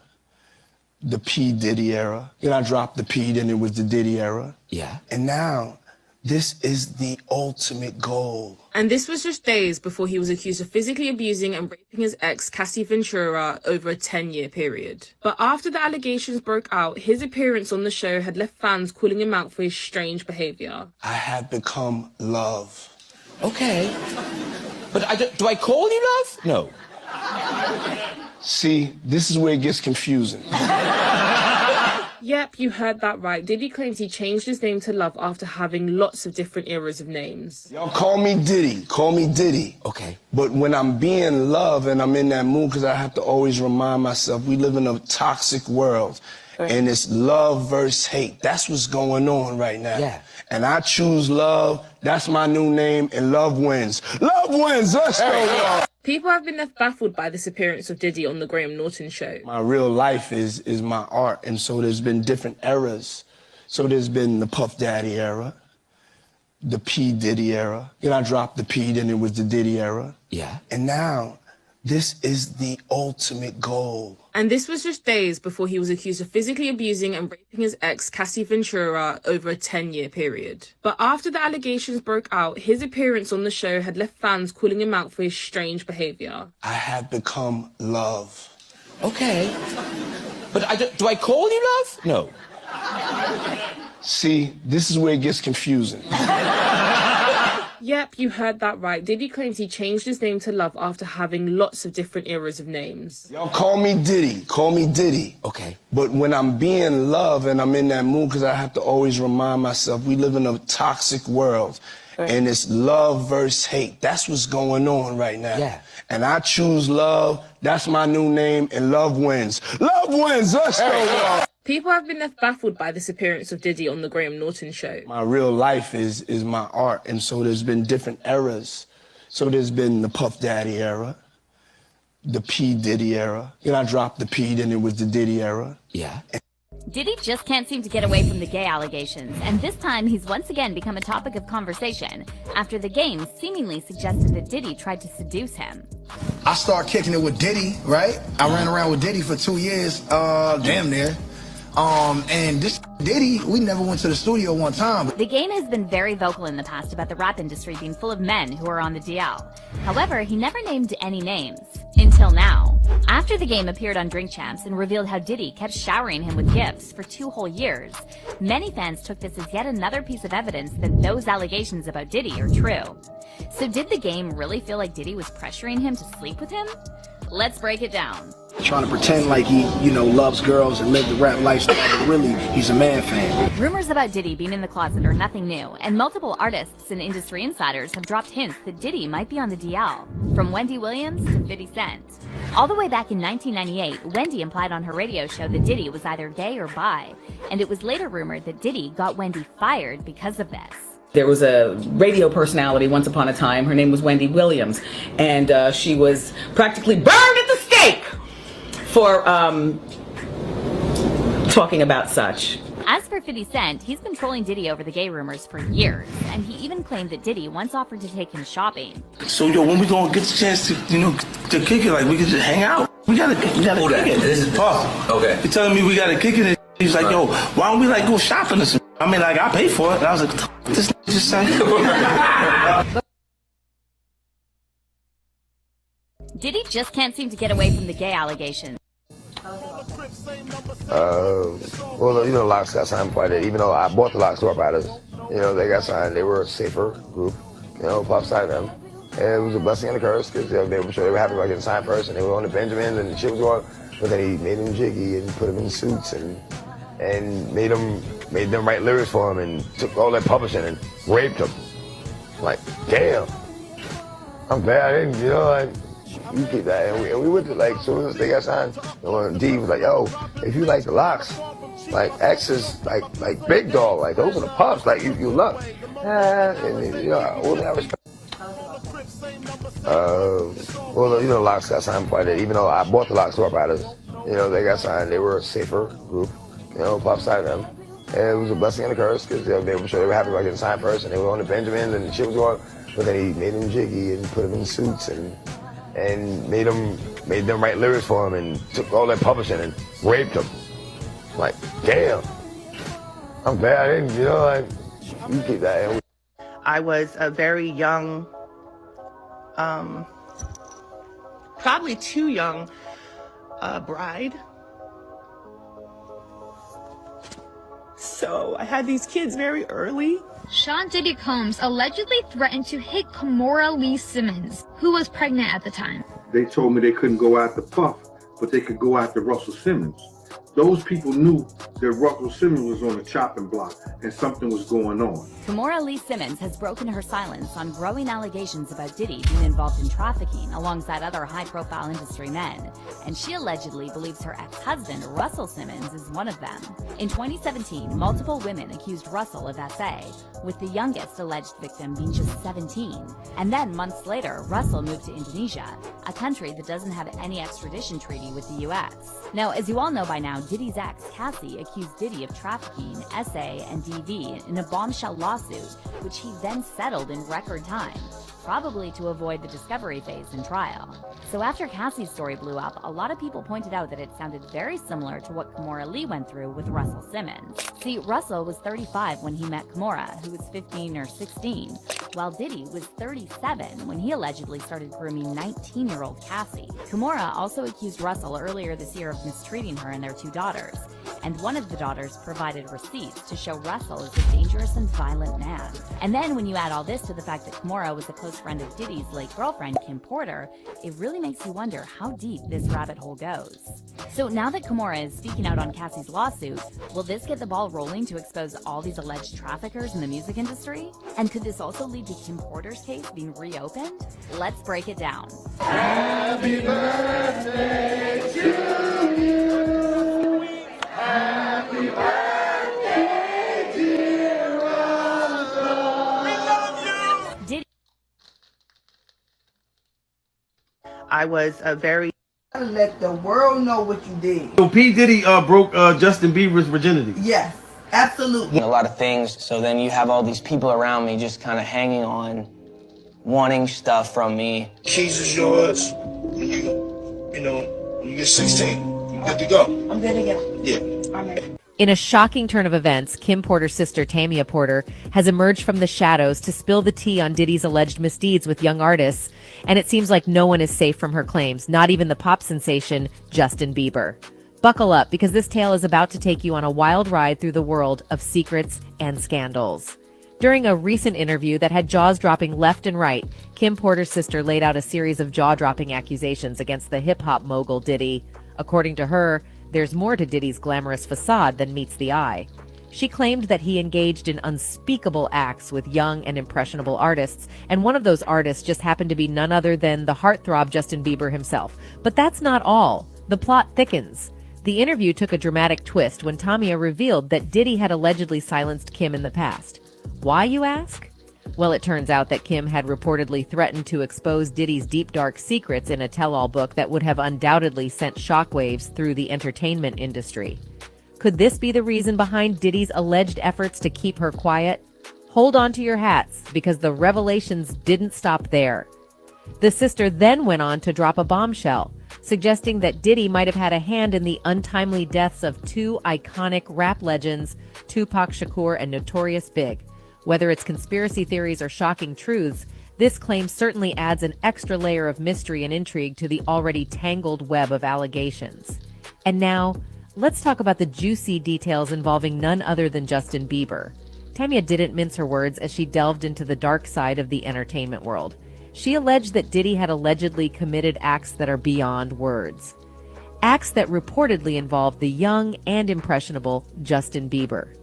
the P. Diddy era. Then I dropped the P, then it was the Diddy era. Yeah. And now, this is the ultimate goal. And this was just days before he was accused of physically abusing and raping his ex, Cassie Ventura, over a 10-year period. But after the allegations broke out, his appearance on the show had left fans calling him out for his strange behavior. I have become love. Okay. But do I call you love? No. See, this is where it gets confusing. Yep, you heard that right. Diddy claims he changed his name to Love after having lots of different eras of names. Y'all call me Diddy. Call me Diddy. Okay. But when I'm being love and I'm in that mood, because I have to always remind myself, we live in a toxic world. And it's love versus hate. That's what's going on right now. Yeah. And I choose love. That's my new name, and love wins. Love wins. Let's go, y'all. People have been left baffled by this appearance of Diddy on the Graham Norton show. My real life is my art, and so there's been different eras. So there's been the Puff Daddy era, the P. Diddy era. Then I dropped the P, then it was the Diddy era. Yeah. And now, this is the ultimate goal. And this was just days before he was accused of physically abusing and raping his ex, Cassie Ventura, over a 10-year period. But after the allegations broke out, his appearance on the show had left fans calling him out for his strange behavior. I have become love. Okay. But do I call you love? No. See, this is where it gets confusing. Yep, you heard that right. Diddy claims he changed his name to Love after having lots of different eras of names. Y'all call me Diddy. Call me Diddy. Okay. But when I'm being love and I'm in that mood, because I have to always remind myself, we live in a toxic world. And it's love versus hate. That's what's going on right now. Yeah. And I choose love. That's my new name, and love wins. Love wins. Let's go, y'all. People have been left baffled by this appearance of Diddy on the Graham Norton show. My real life is my art, and so there's been different eras. So there's been the Puff Daddy era, the P. Diddy era. Then I dropped the P, then it was the Diddy era. Yeah. Diddy just can't seem to get away from the gay allegations, and this time he's once again become a topic of conversation after the game seemingly suggested that Diddy tried to seduce him. I started kicking it with Diddy, right? I ran around with Diddy for 2 years, damn near. And this Diddy, we never went to the studio one time. The Game has been very vocal in the past about the rap industry being full of men who are on the DL. However, he never named any names. Until now. After the Game appeared on Drink Champs and revealed how Diddy kept showering him with gifts for 2 whole years, many fans took this as yet another piece of evidence that those allegations about Diddy are true. So did the Game really feel like Diddy was pressuring him to sleep with him? Let's break it down. Trying to pretend like he, loves girls and live the rap lifestyle, but really, he's a man fan. Rumors about Diddy being in the closet are nothing new, and multiple artists and industry insiders have dropped hints that Diddy might be on the DL, from Wendy Williams to 50 Cent. All the way back in 1998, Wendy implied on her radio show that Diddy was either gay or bi, and it was later rumored that Diddy got Wendy fired because of this. There was a radio personality once upon a time. Her name was Wendy Williams, and she was practically burned at the stake for talking about such. As for 50 Cent, he's been trolling Diddy over the gay rumors for years, and he even claimed that Diddy once offered to take him shopping. So, when we gonna get the chance to, to kick it, like we can just hang out? We gotta kick it. This is Puff. Okay. You're telling me we gotta kick it? He's like, yo, why don't we go shopping or something? I mean, I pay for it. And I was like, this just saying. Diddy just can't seem to get away from the gay allegations. Well, Locks got signed by that. Even though I bought the Locks Store Riders, they got signed. They were a safer group. Puff signed them. And it was a blessing and a curse because they were sure they were happy about getting signed first, and they were on the Benjamins and the shit was going. But then he made them jiggy and put them in suits and made them write lyrics for him and took all that publishing and raped them. Like, damn. I'm glad I didn't, you keep that. And we went to, as soon as they got signed, D was like, yo, if you like the Locks, X is like Big Dog, those are the Puffs, you love. And, only I respect. Locks got signed by that. Even though I bought the Locks Store Riders, they got signed. They were a safer group. Puff signed them. And it was a blessing and a curse because they were sure they were happy about getting signed first, and they were on the Benjamins and the shit was going. But then he made them jiggy and put them in suits and made them write lyrics for him and took all that publishing and raped them. Like, damn. I'm glad I didn't, you keep that. I was a very young, probably too young, bride. So I had these kids very early. Sean Diddy Combs allegedly threatened to hit Kimora Lee Simmons, who was pregnant at the time. They told me they couldn't go after Puff, but they could go after Russell Simmons. those people knew that Russell Simmons was on the chopping block and something was going on. Kimora Lee Simmons has broken her silence on growing allegations about Diddy being involved in trafficking alongside other high-profile industry men, and she allegedly believes her ex-husband, Russell Simmons, is one of them. In 2017, multiple women accused Russell of SA, with the youngest alleged victim being just 17. And then, months later, Russell moved to Indonesia, a country that doesn't have any extradition treaty with the US. Now, as you all know by now, Diddy's ex, Cassie, accused Diddy of trafficking, SA, and DV in a bombshell lawsuit, which he then settled in record time, probably to avoid the discovery phase in trial. So after Cassie's story blew up, a lot of people pointed out that it sounded very similar to what Kimora Lee went through with Russell Simmons. See, Russell was 35 when he met Kimora, who was 15 or 16, while Diddy was 37 when he allegedly started grooming 19-year-old Cassie. Kimora also accused Russell earlier this year of mistreating her and their 2 daughters, and one of the daughters provided receipts to show Russell as a dangerous and violent man. And then when you add all this to the fact that Kimora was a close friend of Diddy's late girlfriend, Kim Porter, it really makes you wonder how deep this rabbit hole goes. So now that Kimora is speaking out on Cassie's lawsuit, will this get the ball rolling to expose all these alleged traffickers in the music industry? And could this also lead to Kim Porter's case being reopened? Let's break it down. Happy birthday to you. Happy birthday, dear Russell. We love you. Diddy. I was a very... Let the world know what you did. So P. Diddy broke Justin Bieber's virginity. Yes, absolutely. A lot of things, so then you have all these people around me just kind of hanging on, wanting stuff from me. Keys is yours. When you get 16, you're good to go. I'm good to go. Yeah. I'm ready. In a shocking turn of events, Kim Porter's sister, Tamia Porter, has emerged from the shadows to spill the tea on Diddy's alleged misdeeds with young artists, and it seems like no one is safe from her claims, not even the pop sensation, Justin Bieber. Buckle up, because this tale is about to take you on a wild ride through the world of secrets and scandals. During a recent interview that had jaws dropping left and right, Kim Porter's sister laid out a series of jaw-dropping accusations against the hip-hop mogul Diddy. According to her, there's more to Diddy's glamorous facade than meets the eye. She claimed that he engaged in unspeakable acts with young and impressionable artists, and one of those artists just happened to be none other than the heartthrob Justin Bieber himself. But that's not all. The plot thickens. The interview took a dramatic twist when Tamia revealed that Diddy had allegedly silenced Kim in the past. Why, you ask? Well, it turns out that Kim had reportedly threatened to expose Diddy's deep, dark secrets in a tell-all book that would have undoubtedly sent shockwaves through the entertainment industry. Could this be the reason behind Diddy's alleged efforts to keep her quiet? Hold on to your hats, because the revelations didn't stop there. The sister then went on to drop a bombshell, suggesting that Diddy might have had a hand in the untimely deaths of 2 iconic rap legends, Tupac Shakur and Notorious Big. Whether it's conspiracy theories or shocking truths, this claim certainly adds an extra layer of mystery and intrigue to the already tangled web of allegations. And now, let's talk about the juicy details involving none other than Justin Bieber. Tamia didn't mince her words as she delved into the dark side of the entertainment world. She alleged that Diddy had allegedly committed acts that are beyond words. Acts that reportedly involved the young and impressionable Justin Bieber.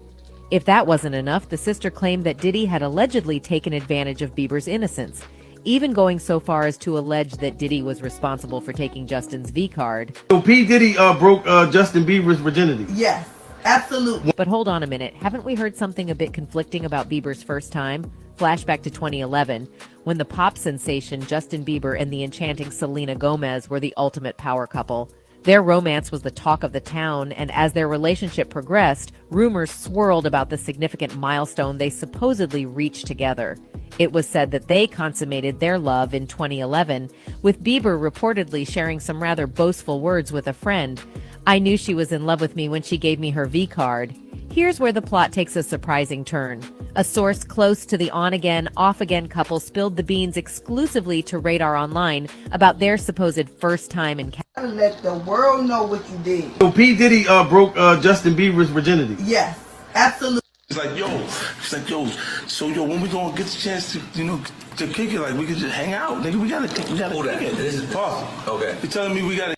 If that wasn't enough, the sister claimed that Diddy had allegedly taken advantage of Bieber's innocence, even going so far as to allege that Diddy was responsible for taking Justin's V card. So P. Diddy broke Justin Bieber's virginity. Yes, absolutely. But hold on a minute, haven't we heard something a bit conflicting about Bieber's first time? Flashback to 2011, when the pop sensation Justin Bieber and the enchanting Selena Gomez were the ultimate power couple. Their romance was the talk of the town, and as their relationship progressed, rumors swirled about the significant milestone they supposedly reached together. It was said that they consummated their love in 2011, with Bieber reportedly sharing some rather boastful words with a friend. "I knew she was in love with me when she gave me her V card." Here's where the plot takes a surprising turn. A source close to the on-again, off-again couple spilled the beans exclusively to Radar Online about their supposed first time in Let the world know what you did. So P. Diddy broke Justin Bieber's virginity. Yes, absolutely. It's like, yo, so when we gonna get the chance to, to kick it, like we could just hang out, nigga, we gotta kick it. This is possible. Okay. You're telling me we gotta...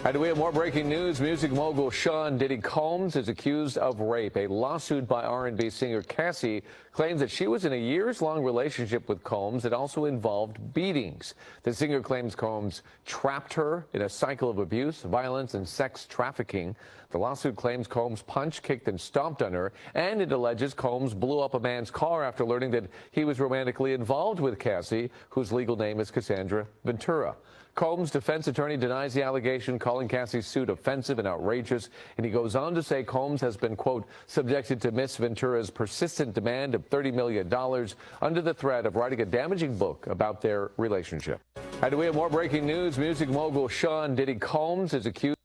And we have more breaking news. Music mogul Sean Diddy Combs is accused of rape. A lawsuit by R&B singer Cassie claims that she was in a years-long relationship with Combs that also involved beatings. The singer claims Combs trapped her in a cycle of abuse, violence, and sex trafficking. The lawsuit claims Combs punched, kicked, and stomped on her, and it alleges Combs blew up a man's car after learning that he was romantically involved with Cassie, whose legal name is Cassandra Ventura. Combs' defense attorney denies the allegation, calling Cassie's suit offensive and outrageous, and he goes on to say Combs has been, quote, subjected to Miss Ventura's persistent demand of $30 million under the threat of writing a damaging book about their relationship. And we have more breaking news. Music mogul Sean Diddy Combs is accused.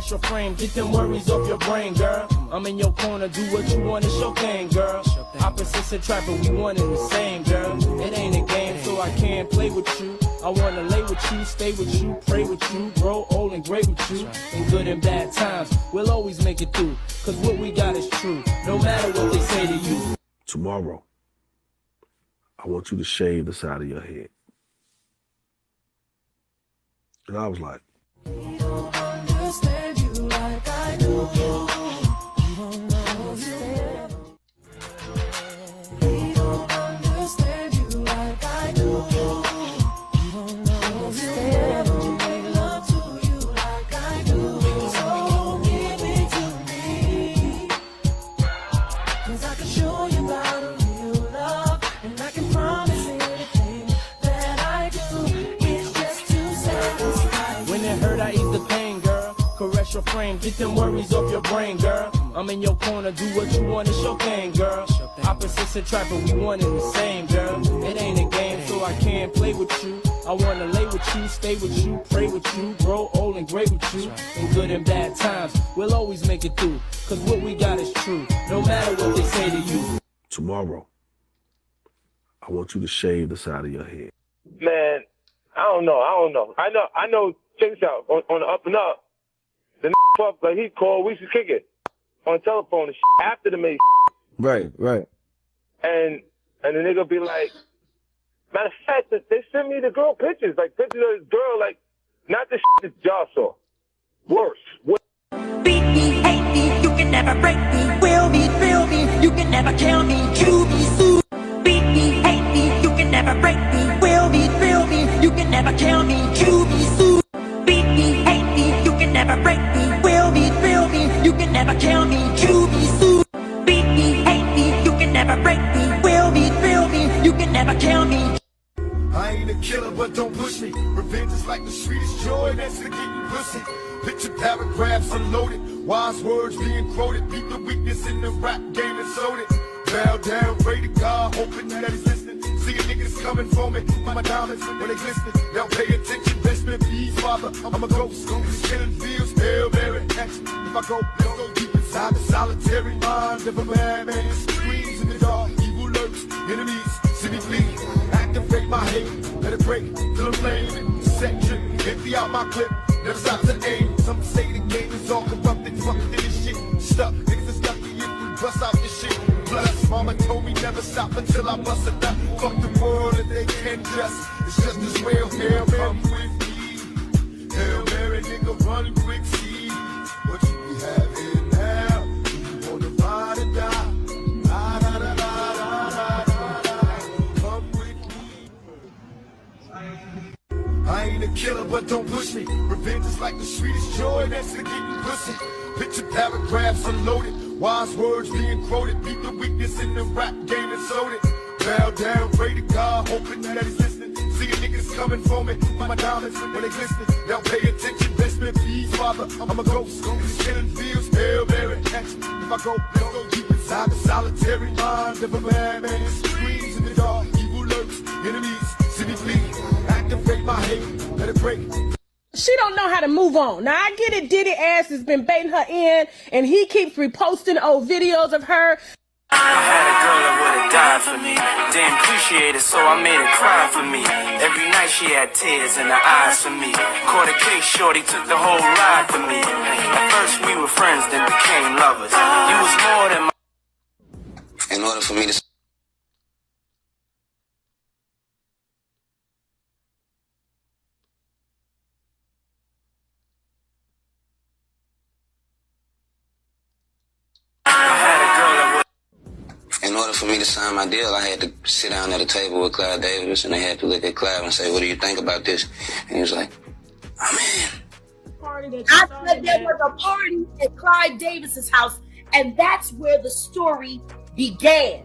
Your frame, get them worries off your brain, girl. I'm in your corner, do what you want, it's your thing, girl. Opposites attract, but we one and the same, girl. It ain't a game, so I can't play with you. I wanna lay with you, stay with you, pray with you, grow old and great with you. In good and bad times, we'll always make it through. Cause what we got is true, no matter what they say to you. Tomorrow, I want you to shave the side of your head. And I was like, Your frame, get them worries off your brain, girl. I'm in your corner, do what you want, it's your thing, girl. Opposites attract, but we one and the same, girl. It ain't a game, so I can't play with you. I wanna lay with you, stay with you, pray with you, grow old and great with you. In good and bad times, we'll always make it through. Cause what we got is true, no matter what they say to you. Tomorrow, I want you to shave the side of your head. Man, I don't know. I know. Check this out. On the up and up, the fuck, like he called, we should kick it on telephone and after the main. Right. And the nigga be like, matter of fact, they sent me the girl pictures, like pictures of this girl, like, not the that y'all saw. Worse. Beat me, hate me, you can never break me. Will me, feel me, you can never kill me. Chew me, sue. Beat me, hate me, you can never break me. Will me, feel me, you can never kill me. Chew me, sue. Beat me, hate me, you can never break me. Will me, feel me, you can never kill me. Chew me, sue. Beat me, hate me, you can never break me. Will me, feel me, you can never kill me. I ain't a killer, but don't push me. Revenge is like the sweetest joy, that's the getting pussy. Picture paragraphs unloaded, wise words being quoted. Beat the weakness in the rap game and sold it. Bow down, pray to God, hoping that he's listening. See a nigga that's coming for me. My diamonds, when they glisten, they'll pay attention. Best man, please, father, I'm a ghost. Killing fields, Hail Mary, action. If I go deep inside the solitary mind of a madman. Screams in the dark, evil lurks, enemies, see me bleed. Activate my hate, let it break till I'm flaming. Section, empty out my clip, never stop to aim. Some say the game is all corrupted, fuck this shit. Stuck, niggas is lucky if we bust out this shit. Plus, mama told me never stop until I bust it up. Fuck the world and they can't just. It's just as well, Hail Mary, come with me. Hail Mary, nigga, run quick, see what you be having now. You wanna ride or die? I ain't a killer, but don't push me. Revenge is like the sweetest joy, that's the getting pussy. Picture paragraphs unloaded, wise words being quoted. Beat the weakness in the rap game and sold it. Bow down, pray to God, hoping that he's listening. See a niggas coming for me. My diamonds, when they glisten, they'll pay attention. Best man, please, father, I'm a ghost. Killing fields, Hail Mary, action. If I go deep inside the solitary mind of a madman. Screams in the dark, evil lurks, enemies, see me bleed. Activate my hate, let it break. She don't know how to move on. Now, I get it, Diddy ass has been baiting her in, and he keeps reposting old videos of her. I had a girl that would've died for me. Didn't appreciate it, so I made her cry for me. Every night she had tears in her eyes for me. Caught a case, shorty took the whole ride for me. At first we were friends, then became lovers. You was more than my... In order for me to... In order for me to sign my deal, I had to sit down at a table with Clive Davis, and they had to look at Clive and say, "What do you think about this?" And he was like, "I'm in." I said there was a party at Clive Davis's house, and that's where the story began.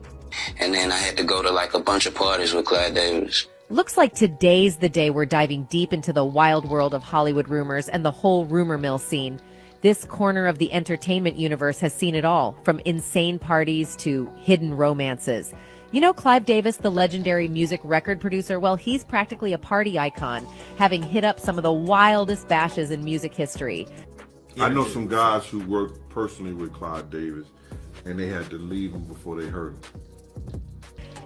And then I had to go to like a bunch of parties with Clive Davis. Looks like today's the day we're diving deep into the wild world of Hollywood rumors and the whole rumor mill scene. This corner of the entertainment universe has seen it all, from insane parties to hidden romances. You know Clive Davis, the legendary music record producer? Well, he's practically a party icon, having hit up some of the wildest bashes in music history. I know some guys who worked personally with Clive Davis, and they had to leave him before they heard him.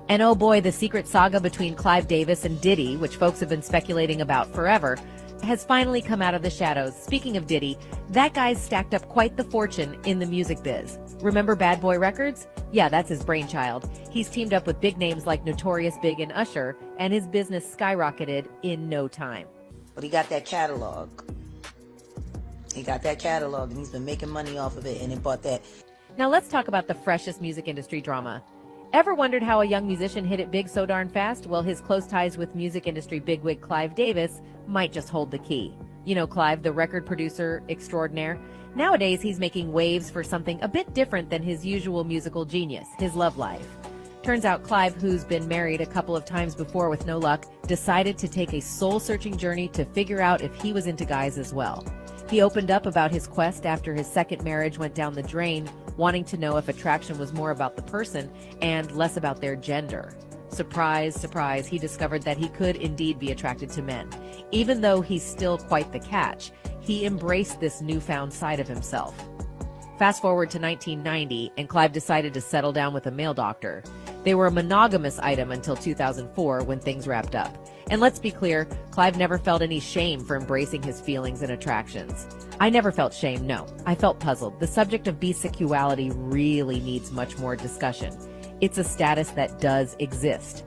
And oh boy, the secret saga between Clive Davis and Diddy, which folks have been speculating about forever, has finally come out of the shadows. Speaking of Diddy, that guy's stacked up quite the fortune in the music biz. Remember Bad Boy Records? Yeah, that's his brainchild. He's teamed up with big names like Notorious Big and Usher, and his business skyrocketed in no time. But he got that catalog. He got that catalog, and he's been making money off of it, and it bought that. Now let's talk about the freshest music industry drama. Ever wondered how a young musician hit it big so darn fast? Well, his close ties with music industry bigwig Clive Davis might just hold the key. You know Clive, the record producer extraordinaire. Nowadays, he's making waves for something a bit different than his usual musical genius, his love life. Turns out Clive, who's been married a couple of times before with no luck, decided to take a soul-searching journey to figure out if he was into guys as well. He opened up about his quest after his second marriage went down the drain, wanting to know if attraction was more about the person and less about their gender. Surprise, surprise, he discovered that he could indeed be attracted to men. Even though he's still quite the catch, he embraced this newfound side of himself. Fast forward to 1990, and Clive decided to settle down with a male doctor. They were a monogamous item until 2004, when things wrapped up. And let's be clear, Clive never felt any shame for embracing his feelings and attractions. I never felt shame, no. I felt puzzled. The subject of bisexuality really needs much more discussion. It's a status that does exist.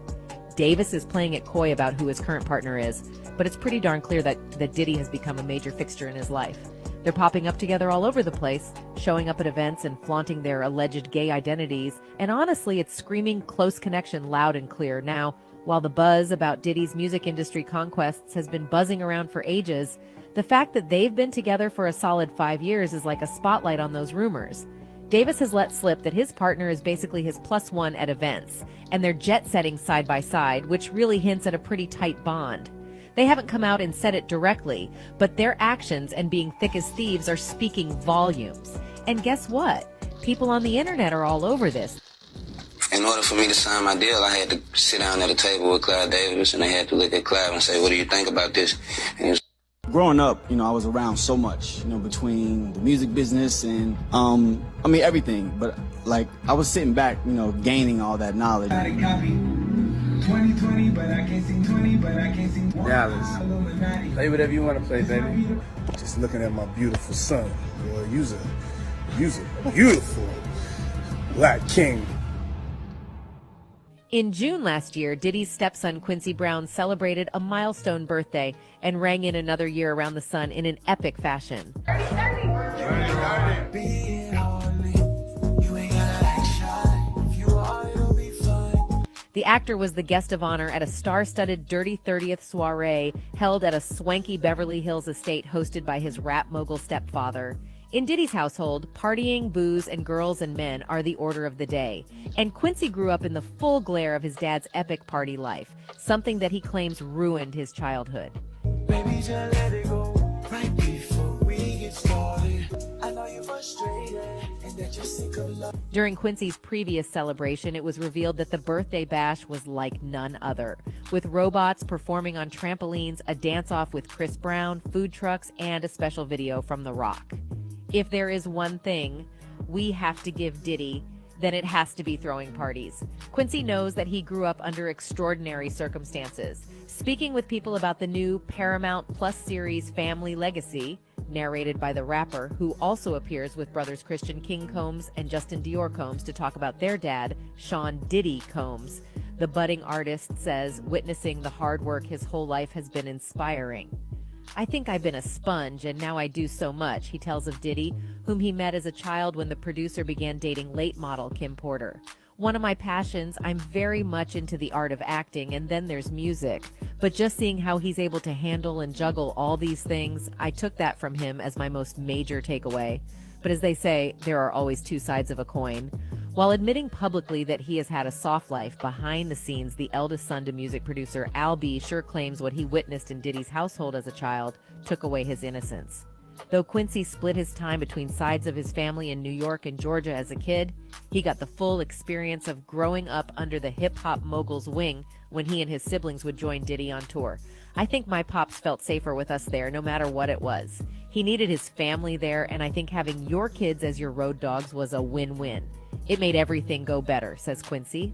Davis is playing it coy about who his current partner is, but it's pretty darn clear that Diddy has become a major fixture in his life. They're popping up together all over the place, showing up at events and flaunting their alleged gay identities, and honestly, it's screaming close connection loud and clear. Now, while the buzz about Diddy's music industry conquests has been buzzing around for ages, the fact that they've been together for a solid 5 years is like a spotlight on those rumors. Davis has let slip that his partner is basically his plus one at events, and they're jet-setting side by side, which really hints at a pretty tight bond. They haven't come out and said it directly, but their actions and being thick as thieves are speaking volumes. And guess what? People on the internet are all over this. In order for me to sign my deal, I had to sit down at a table with Clive Davis, and they had to look at Clive and say, "What do you think about this?" And he was growing up, I was around so much, between the music business and, everything. But, I was sitting back, gaining all that knowledge. 2020, but I can't sing 20, but I can't sing Dallas. Play whatever you want to play, baby. Just looking at my beautiful son. Boy, you's a beautiful black king. In June last year, Diddy's stepson Quincy Brown celebrated a milestone birthday and rang in another year around the sun in an epic fashion. The actor was the guest of honor at a star-studded Dirty 30th soiree held at a swanky Beverly Hills estate hosted by his rap mogul stepfather. In Diddy's household, partying, booze, and girls and men are the order of the day. And Quincy grew up in the full glare of his dad's epic party life, something that he claims ruined his childhood. Baby, just let it go right before we get started. I know you're frustrated. During Quincy's previous celebration, it was revealed that the birthday bash was like none other, with robots performing on trampolines, a dance-off with Chris Brown, food trucks, and a special video from The Rock. If there is one thing we have to give Diddy, then it has to be throwing parties. Quincy knows that he grew up under extraordinary circumstances. Speaking with people about the new Paramount Plus series Family Legacy, narrated by the rapper, who also appears with brothers Christian King Combs and Justin Dior Combs to talk about their dad, Sean Diddy Combs, the budding artist says witnessing the hard work his whole life has been inspiring. I think I've been a sponge, and now I do so much, he tells of Diddy, whom he met as a child when the producer began dating late model Kim Porter. One of my passions, I'm very much into the art of acting, and then there's music. But just seeing how he's able to handle and juggle all these things, I took that from him as my most major takeaway. But as they say, there are always two sides of a coin. While admitting publicly that he has had a soft life, behind the scenes, the eldest son to music producer Al B sure claims what he witnessed in Diddy's household as a child took away his innocence. Though Quincy split his time between sides of his family in New York and Georgia as a kid, he got the full experience of growing up under the hip-hop mogul's wing when he and his siblings would join Diddy on tour. I think my pops felt safer with us there, no matter what it was. He needed his family there, and I think having your kids as your road dogs was a win-win. It made everything go better, says Quincy.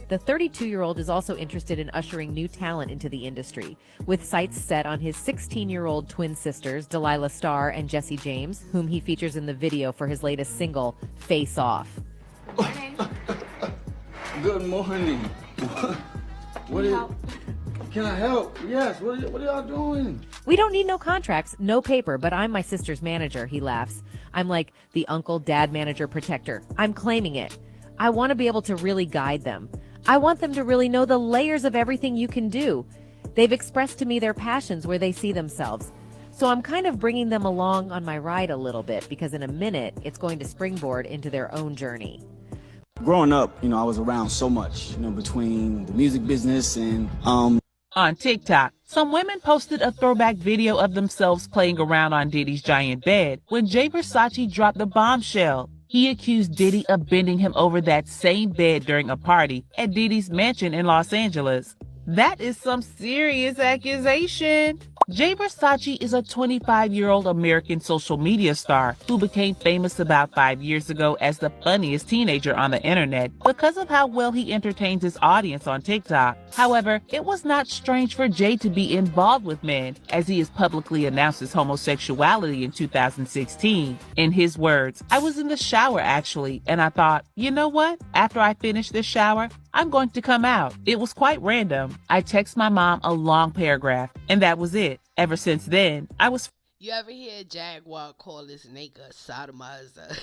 The 32-year-old is also interested in ushering new talent into the industry, with sights set on his 16-year-old twin sisters, Delilah Starr and Jessie James, whom he features in the video for his latest single, Face Off. Good morning. Can I help? Yes. What are y'all doing? We don't need no contracts, no paper, but I'm my sister's manager, he laughs. I'm like the uncle, dad, manager, protector. I'm claiming it. I want to be able to really guide them. I want them to really know the layers of everything you can do. They've expressed to me their passions where they see themselves. So I'm kind of bringing them along on my ride a little bit, because in a minute, it's going to springboard into their own journey. Growing up, I was around so much, between the music business and On TikTok, some women posted a throwback video of themselves playing around on Diddy's giant bed when Jay Versace dropped the bombshell. He accused Diddy of bending him over that same bed during a party at Diddy's mansion in Los Angeles. That is some serious accusation. Jay Versace is a 25-year-old American social media star who became famous about 5 years ago as the funniest teenager on the internet because of how well he entertains his audience on TikTok. However, it was not strange for Jay to be involved with men, as he has publicly announced his homosexuality in 2016. In his words, "I was in the shower actually, and I thought, you know what? After I finish this shower, I'm going to come out. It was quite random. I text my mom a long paragraph, and that was it. Ever since then, I was..." You ever hear Jaguar call this nigga a sodomizer?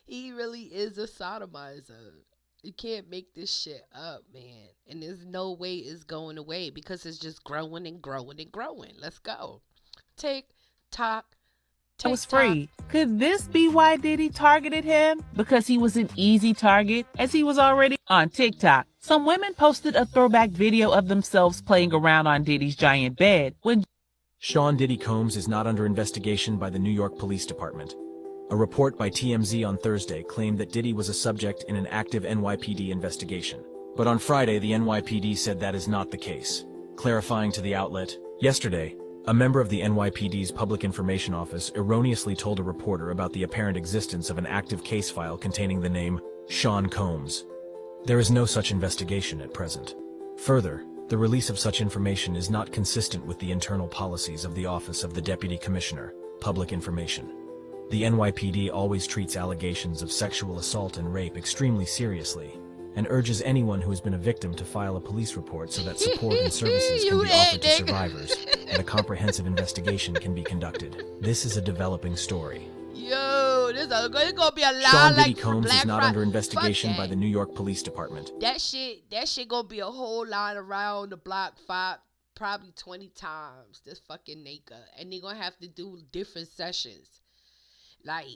He really is a sodomizer. You can't make this shit up, man. And there's no way it's going away because it's just growing and growing and growing. Let's go. TikTok. I was free. Could this be why Diddy targeted him? Because he was an easy target, as he was already on TikTok. Some women posted a throwback video of themselves playing around on Diddy's giant bed when Sean Diddy Combs is not under investigation by the New York Police Department. A report by TMZ on Thursday claimed that Diddy was a subject in an active NYPD investigation. But on Friday, the NYPD said that is not the case. Clarifying to the outlet, yesterday, a member of the NYPD's Public Information Office erroneously told a reporter about the apparent existence of an active case file containing the name Sean Combs. There is no such investigation at present. Further, the release of such information is not consistent with the internal policies of the Office of the Deputy Commissioner, Public Information. The NYPD always treats allegations of sexual assault and rape extremely seriously, and urges anyone who has been a victim to file a police report so that support and services can be offered to survivors, and a comprehensive investigation can be conducted. This is a developing story. Yo, this is gonna be a lot Sean like Diddy Combs Black is not Friday. under investigation Fuck by that. the New York Police Department. That shit gonna be a whole line around the block probably 20 times. This fucking nigga. And they gonna have to do different sessions. Like,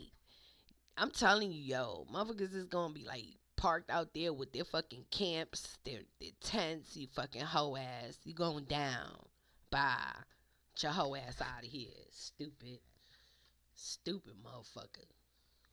I'm telling you, yo, motherfuckers is gonna be like parked out there with their fucking camps, their tents, you fucking hoe ass. You going down Bye. Get your hoe ass out of here. Stupid. Stupid motherfucker.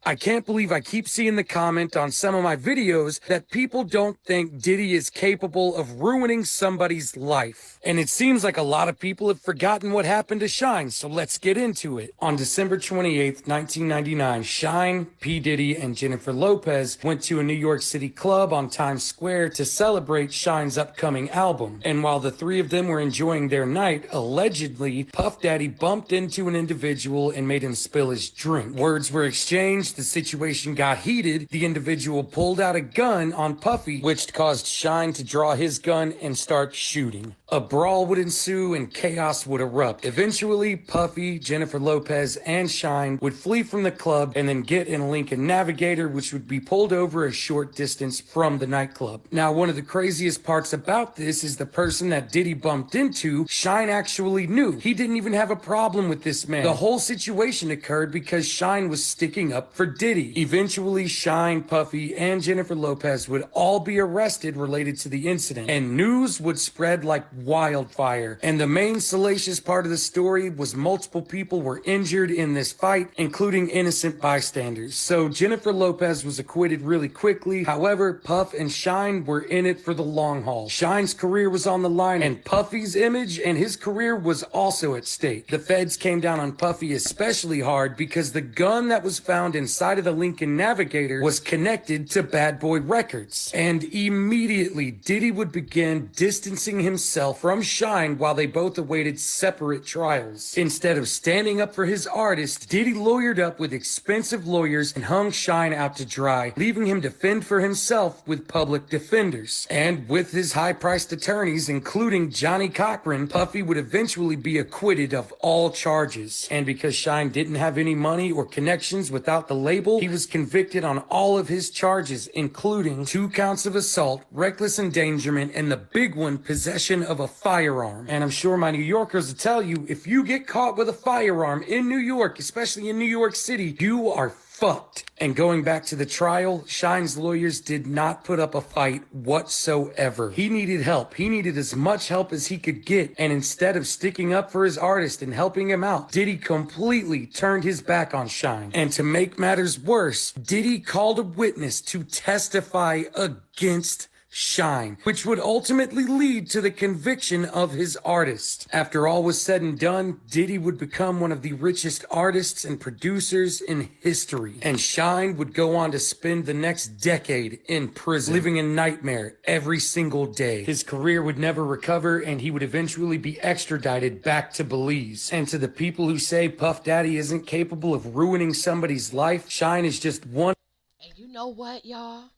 I can't believe I keep seeing the comment on some of my videos that people don't think Diddy is capable of ruining somebody's life. And it seems like a lot of people have forgotten what happened to Shine, so let's get into it. On December 28th, 1999, Shine, P. Diddy, and Jennifer Lopez went to a New York City club on Times Square to celebrate Shine's upcoming album. And while the three of them were enjoying their night, allegedly, Puff Daddy bumped into an individual and made him spill his drink. Words were exchanged. The situation got heated. The individual pulled out a gun on Puffy, which caused Shine to draw his gun and start shooting. A brawl would ensue and chaos would erupt. Eventually, Puffy, Jennifer Lopez, and Shine would flee from the club and then get in a Lincoln Navigator, which would be pulled over a short distance from the nightclub. Now, one of the craziest parts about this is the person that Diddy bumped into, Shine actually knew. He didn't even have a problem with this man. The whole situation occurred because Shine was sticking up for Diddy. Eventually, Shine, Puffy, and Jennifer Lopez would all be arrested related to the incident, and news would spread like wildfire. And the main salacious part of the story was multiple people were injured in this fight, including innocent bystanders. So Jennifer Lopez was acquitted really quickly. However, Puff and Shine were in it for the long haul. Shine's career was on the line, and Puffy's image and his career was also at stake. The feds came down on Puffy especially hard because the gun that was found inside of the Lincoln Navigator was connected to Bad Boy Records. And immediately, Diddy would begin distancing himself from Shine while they both awaited separate trials. Instead of standing up for his artist, Diddy lawyered up with expensive lawyers and hung Shine out to dry, leaving him to fend for himself with public defenders. And with his high-priced attorneys, including Johnny Cochran, Puffy would eventually be acquitted of all charges. And because Shine didn't have any money or connections without the label, he was convicted on all of his charges, including 2 counts of assault, reckless endangerment, and the big one, possession of a firearm. And I'm sure my New Yorkers will tell you, if you get caught with a firearm in New York, especially in New York City, you are fucked. And going back to the trial, Shine's lawyers did not put up a fight whatsoever. He needed help. He needed as much help as he could get. And instead of sticking up for his artist and helping him out, Diddy completely turned his back on Shine. And to make matters worse, Diddy called a witness to testify against Shine, which would ultimately lead to the conviction of his artist. After all was said and done, Diddy would become one of the richest artists and producers in history, and Shine would go on to spend the next decade in prison, living a nightmare every single day. His career would never recover, and he would eventually be extradited back to Belize. And to the people who say Puff Daddy isn't capable of ruining somebody's life, Shine is just one. And you know what, y'all?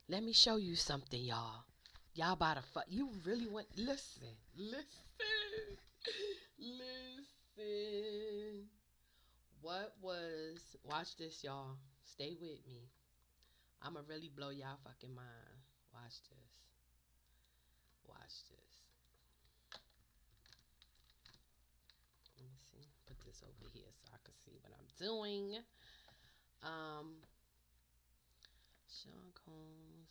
Let me show you something, y'all. Y'all about to fuck. You really want. Listen. What was. Watch this, y'all. Stay with me. I'ma really blow y'all fucking mind. Watch this. Let me see. Put this over here so I can see what I'm doing. Sean Combs.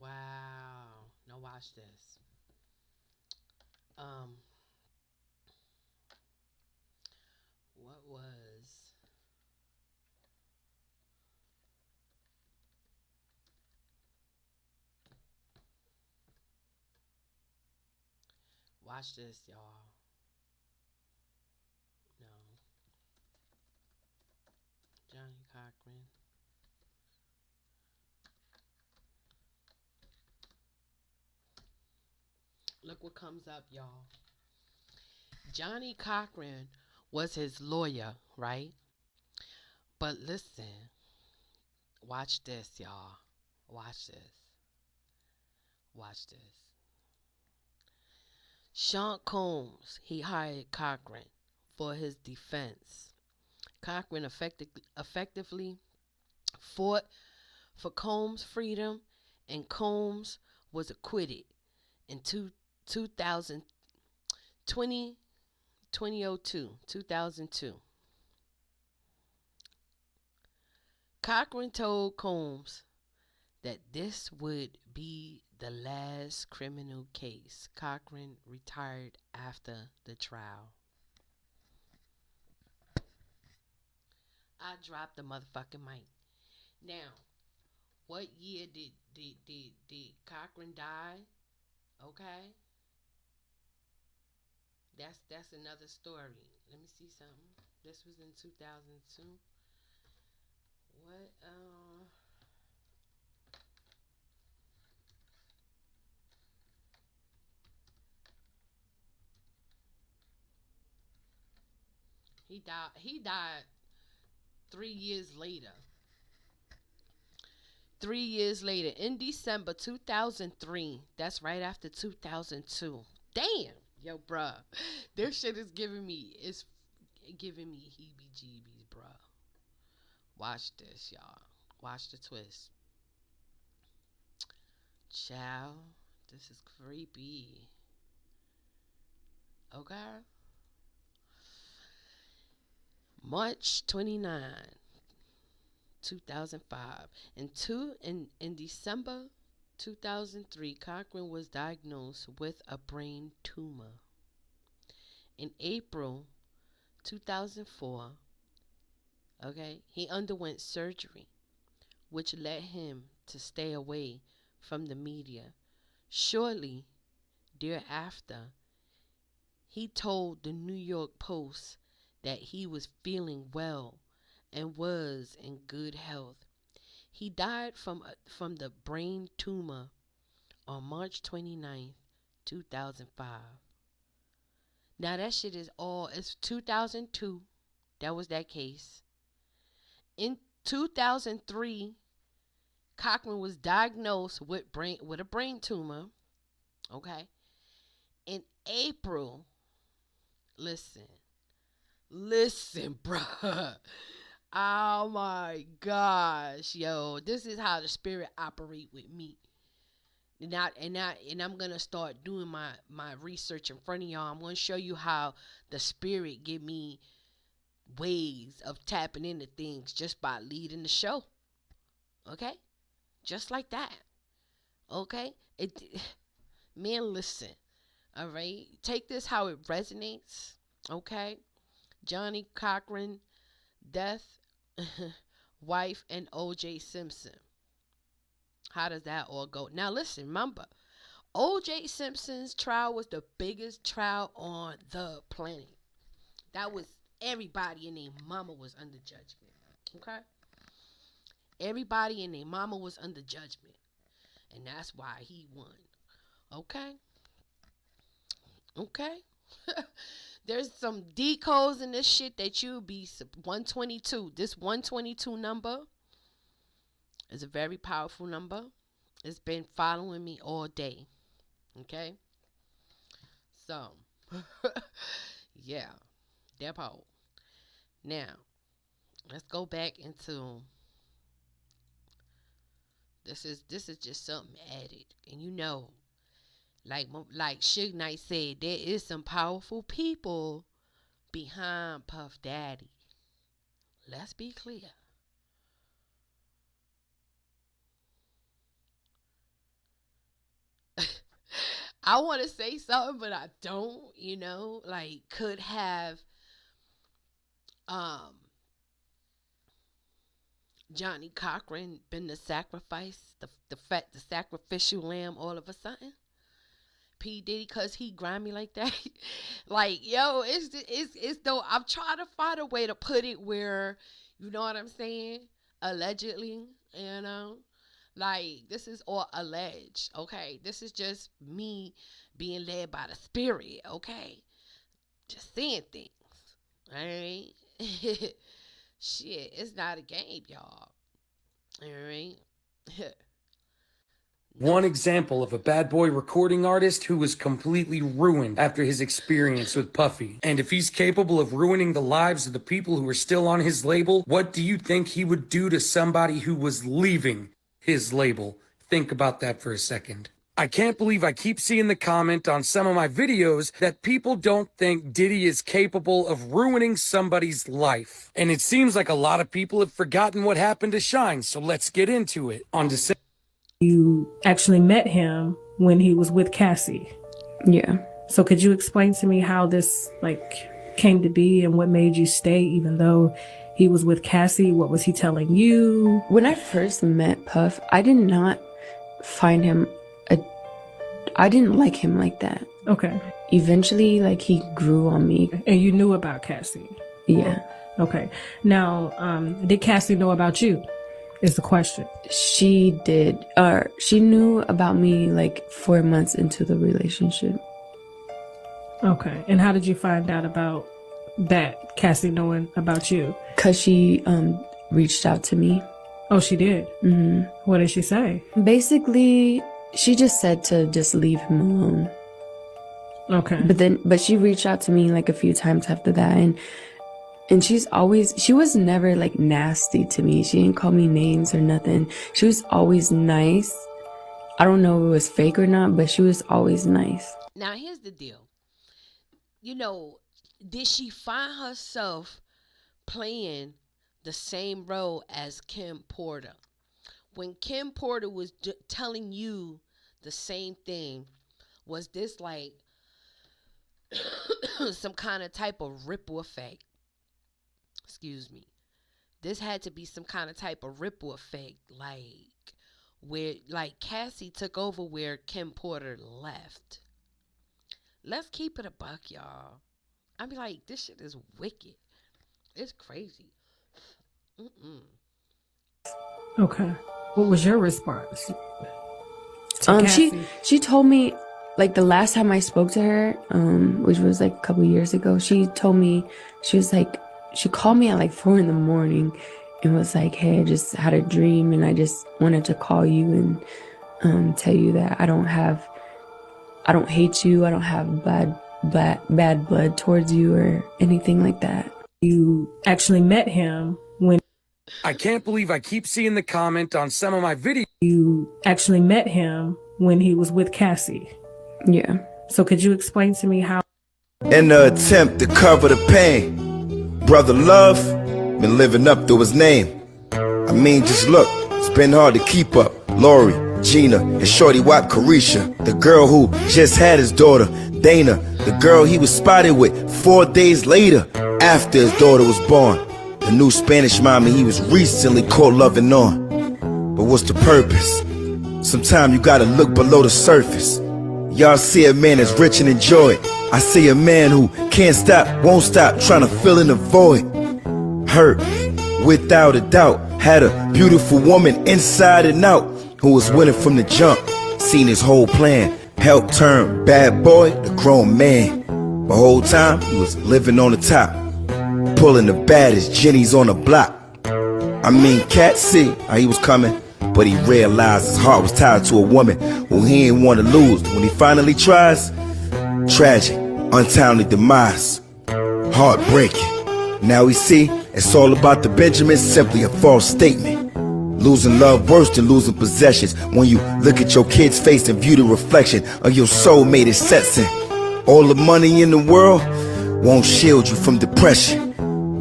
Wow. Now watch this. What was Watch this, y'all. No. Johnny Cochran. Look what comes up, y'all. Johnny Cochran was his lawyer, right? But listen. Watch this, y'all. Watch this. Sean Combs, he hired Cochran for his defense. Cochran effectively fought for Combs' freedom, and Combs was acquitted in 2002. Cochran told Combs that this would be the last criminal case. Cochran retired after the trial. I dropped the motherfucking mic. Now, what year did Cochran die? Okay. That's another story. Let me see something. This was in 2002. What he died 3 years later. 3 years later, in December 2003. That's right after 2002. Damn, yo, bruh, this shit is giving me heebie-jeebies, bruh. Watch this, y'all. Watch the twist. Child, this is creepy. Okay. March 29, 2005. In December 2003, Cochran was diagnosed with a brain tumor. In April 2004, okay, he underwent surgery, which led him to stay away from the media. Shortly thereafter, he told the New York Post that he was feeling well and was in good health. He died from the brain tumor on March 29th, 2005. Now that shit is it's 2002. That was that case. In 2003, Cochran was diagnosed with a brain tumor. Okay. In April, listen, bruh. Oh my gosh, yo, this is how the spirit operate with me. And I'm gonna start doing my research in front of y'all. I'm gonna show you how the spirit give me ways of tapping into things just by leading the show. Okay, just like that. Okay, man, listen. All right, take this how it resonates. Okay, Johnny Cochran, death, wife, and O.J. Simpson. How does that all go? Now listen, remember, O.J. Simpson's trial was the biggest trial on the planet. That was everybody and their mama was under judgment. Okay? Everybody and their mama was under judgment. And that's why he won. Okay? Okay? There's some decodes in this shit that you'll be 122. This 122 number is a very powerful number. It's been following me all day. Okay? So, yeah. That part. Now, let's go back into this is just something added. And you know, like Suge Knight said, there is some powerful people behind Puff Daddy. Let's be clear. I want to say something, but I don't, like could have Johnny Cochran been the sacrifice, the sacrificial lamb all of a sudden? P. Diddy, cause he grimy like that? Like, yo, it's though I'm trying to find a way to put it where, you know what I'm saying? Allegedly, like this is all alleged, okay? This is just me being led by the spirit, okay? Just saying things, all right? Shit, it's not a game, y'all. All right? One example of a bad boy recording artist who was completely ruined after his experience with Puffy. And if he's capable of ruining the lives of the people who are still on his label, what do you think he would do to somebody who was leaving his label? Think about that for a second. I can't believe I keep seeing the comment on some of my videos that people don't think Diddy is capable of ruining somebody's life. And it seems like a lot of people have forgotten what happened to Shine, so let's get into it. On December, you actually met him when he was with Cassie. Yeah. So could you explain to me how this came to be and what made you stay even though he was with Cassie? What was he telling you? When I first met Puff, I did not find him I didn't like him like that. Okay. Eventually, he grew on me. And you knew about Cassie? Yeah. Okay. Now, did Cassie know about you? Is the question. She did. She knew about me 4 months into the relationship. Okay. And how did you find out about that, Cassie knowing about you? Because she reached out to me. Oh, she did? Mm-hmm. What did she say? Basically, she just said to just leave him alone. Okay. But she reached out to me a few times after that, and she was never nasty to me. She didn't call me names or nothing. She was always nice. I don't know if it was fake or not, but she was always nice. Now, here's the deal. Did she find herself playing the same role as Kim Porter? When Kim Porter was telling you the same thing, was this some kind of type of ripple effect? Excuse me. This had to be some kind of type of ripple effect, where Cassie took over where Kim Porter left. Let's keep it a buck, y'all. I be like, this shit is wicked. It's crazy. Okay. What was your response? She told me the last time I spoke to her, which was a couple years ago, she told me, she called me at 4 a.m. and was like, hey, I just had a dream and I just wanted to call you and tell you that I don't hate you, I don't have bad blood towards you or anything like that. You actually met him when... I can't believe I keep seeing the comment on some of my videos. You actually met him when he was with Cassie. Yeah. So could you explain to me how... In the attempt to cover the pain, Brother Love been living up to his name. I mean, just look, it's been hard to keep up. Lori, Gina, and Shorty Wap Carisha, the girl who just had his daughter, Dana, the girl he was spotted with 4 days later after his daughter was born, the new Spanish mommy he was recently caught loving on. But what's the purpose? Sometimes you gotta look below the surface. Y'all see a man that's rich and enjoy it. I see a man who can't stop, won't stop, trying to fill in the void. Hurt, without a doubt, had a beautiful woman inside and out, who was winning from the jump, seen his whole plan, helped turn bad boy to grown man. The whole time he was living on the top, pulling the baddest Jennies on the block. I mean, Cat see how he was coming, but he realized his heart was tied to a woman who he didn't want to lose. When he finally tries, tragic, untimely demise, heartbreaking. Now we see it's all about the Benjamins, simply a false statement. Losing love worse than losing possessions. When you look at your kid's face and view the reflection of your soulmate, it sets in. All the money in the world won't shield you from depression.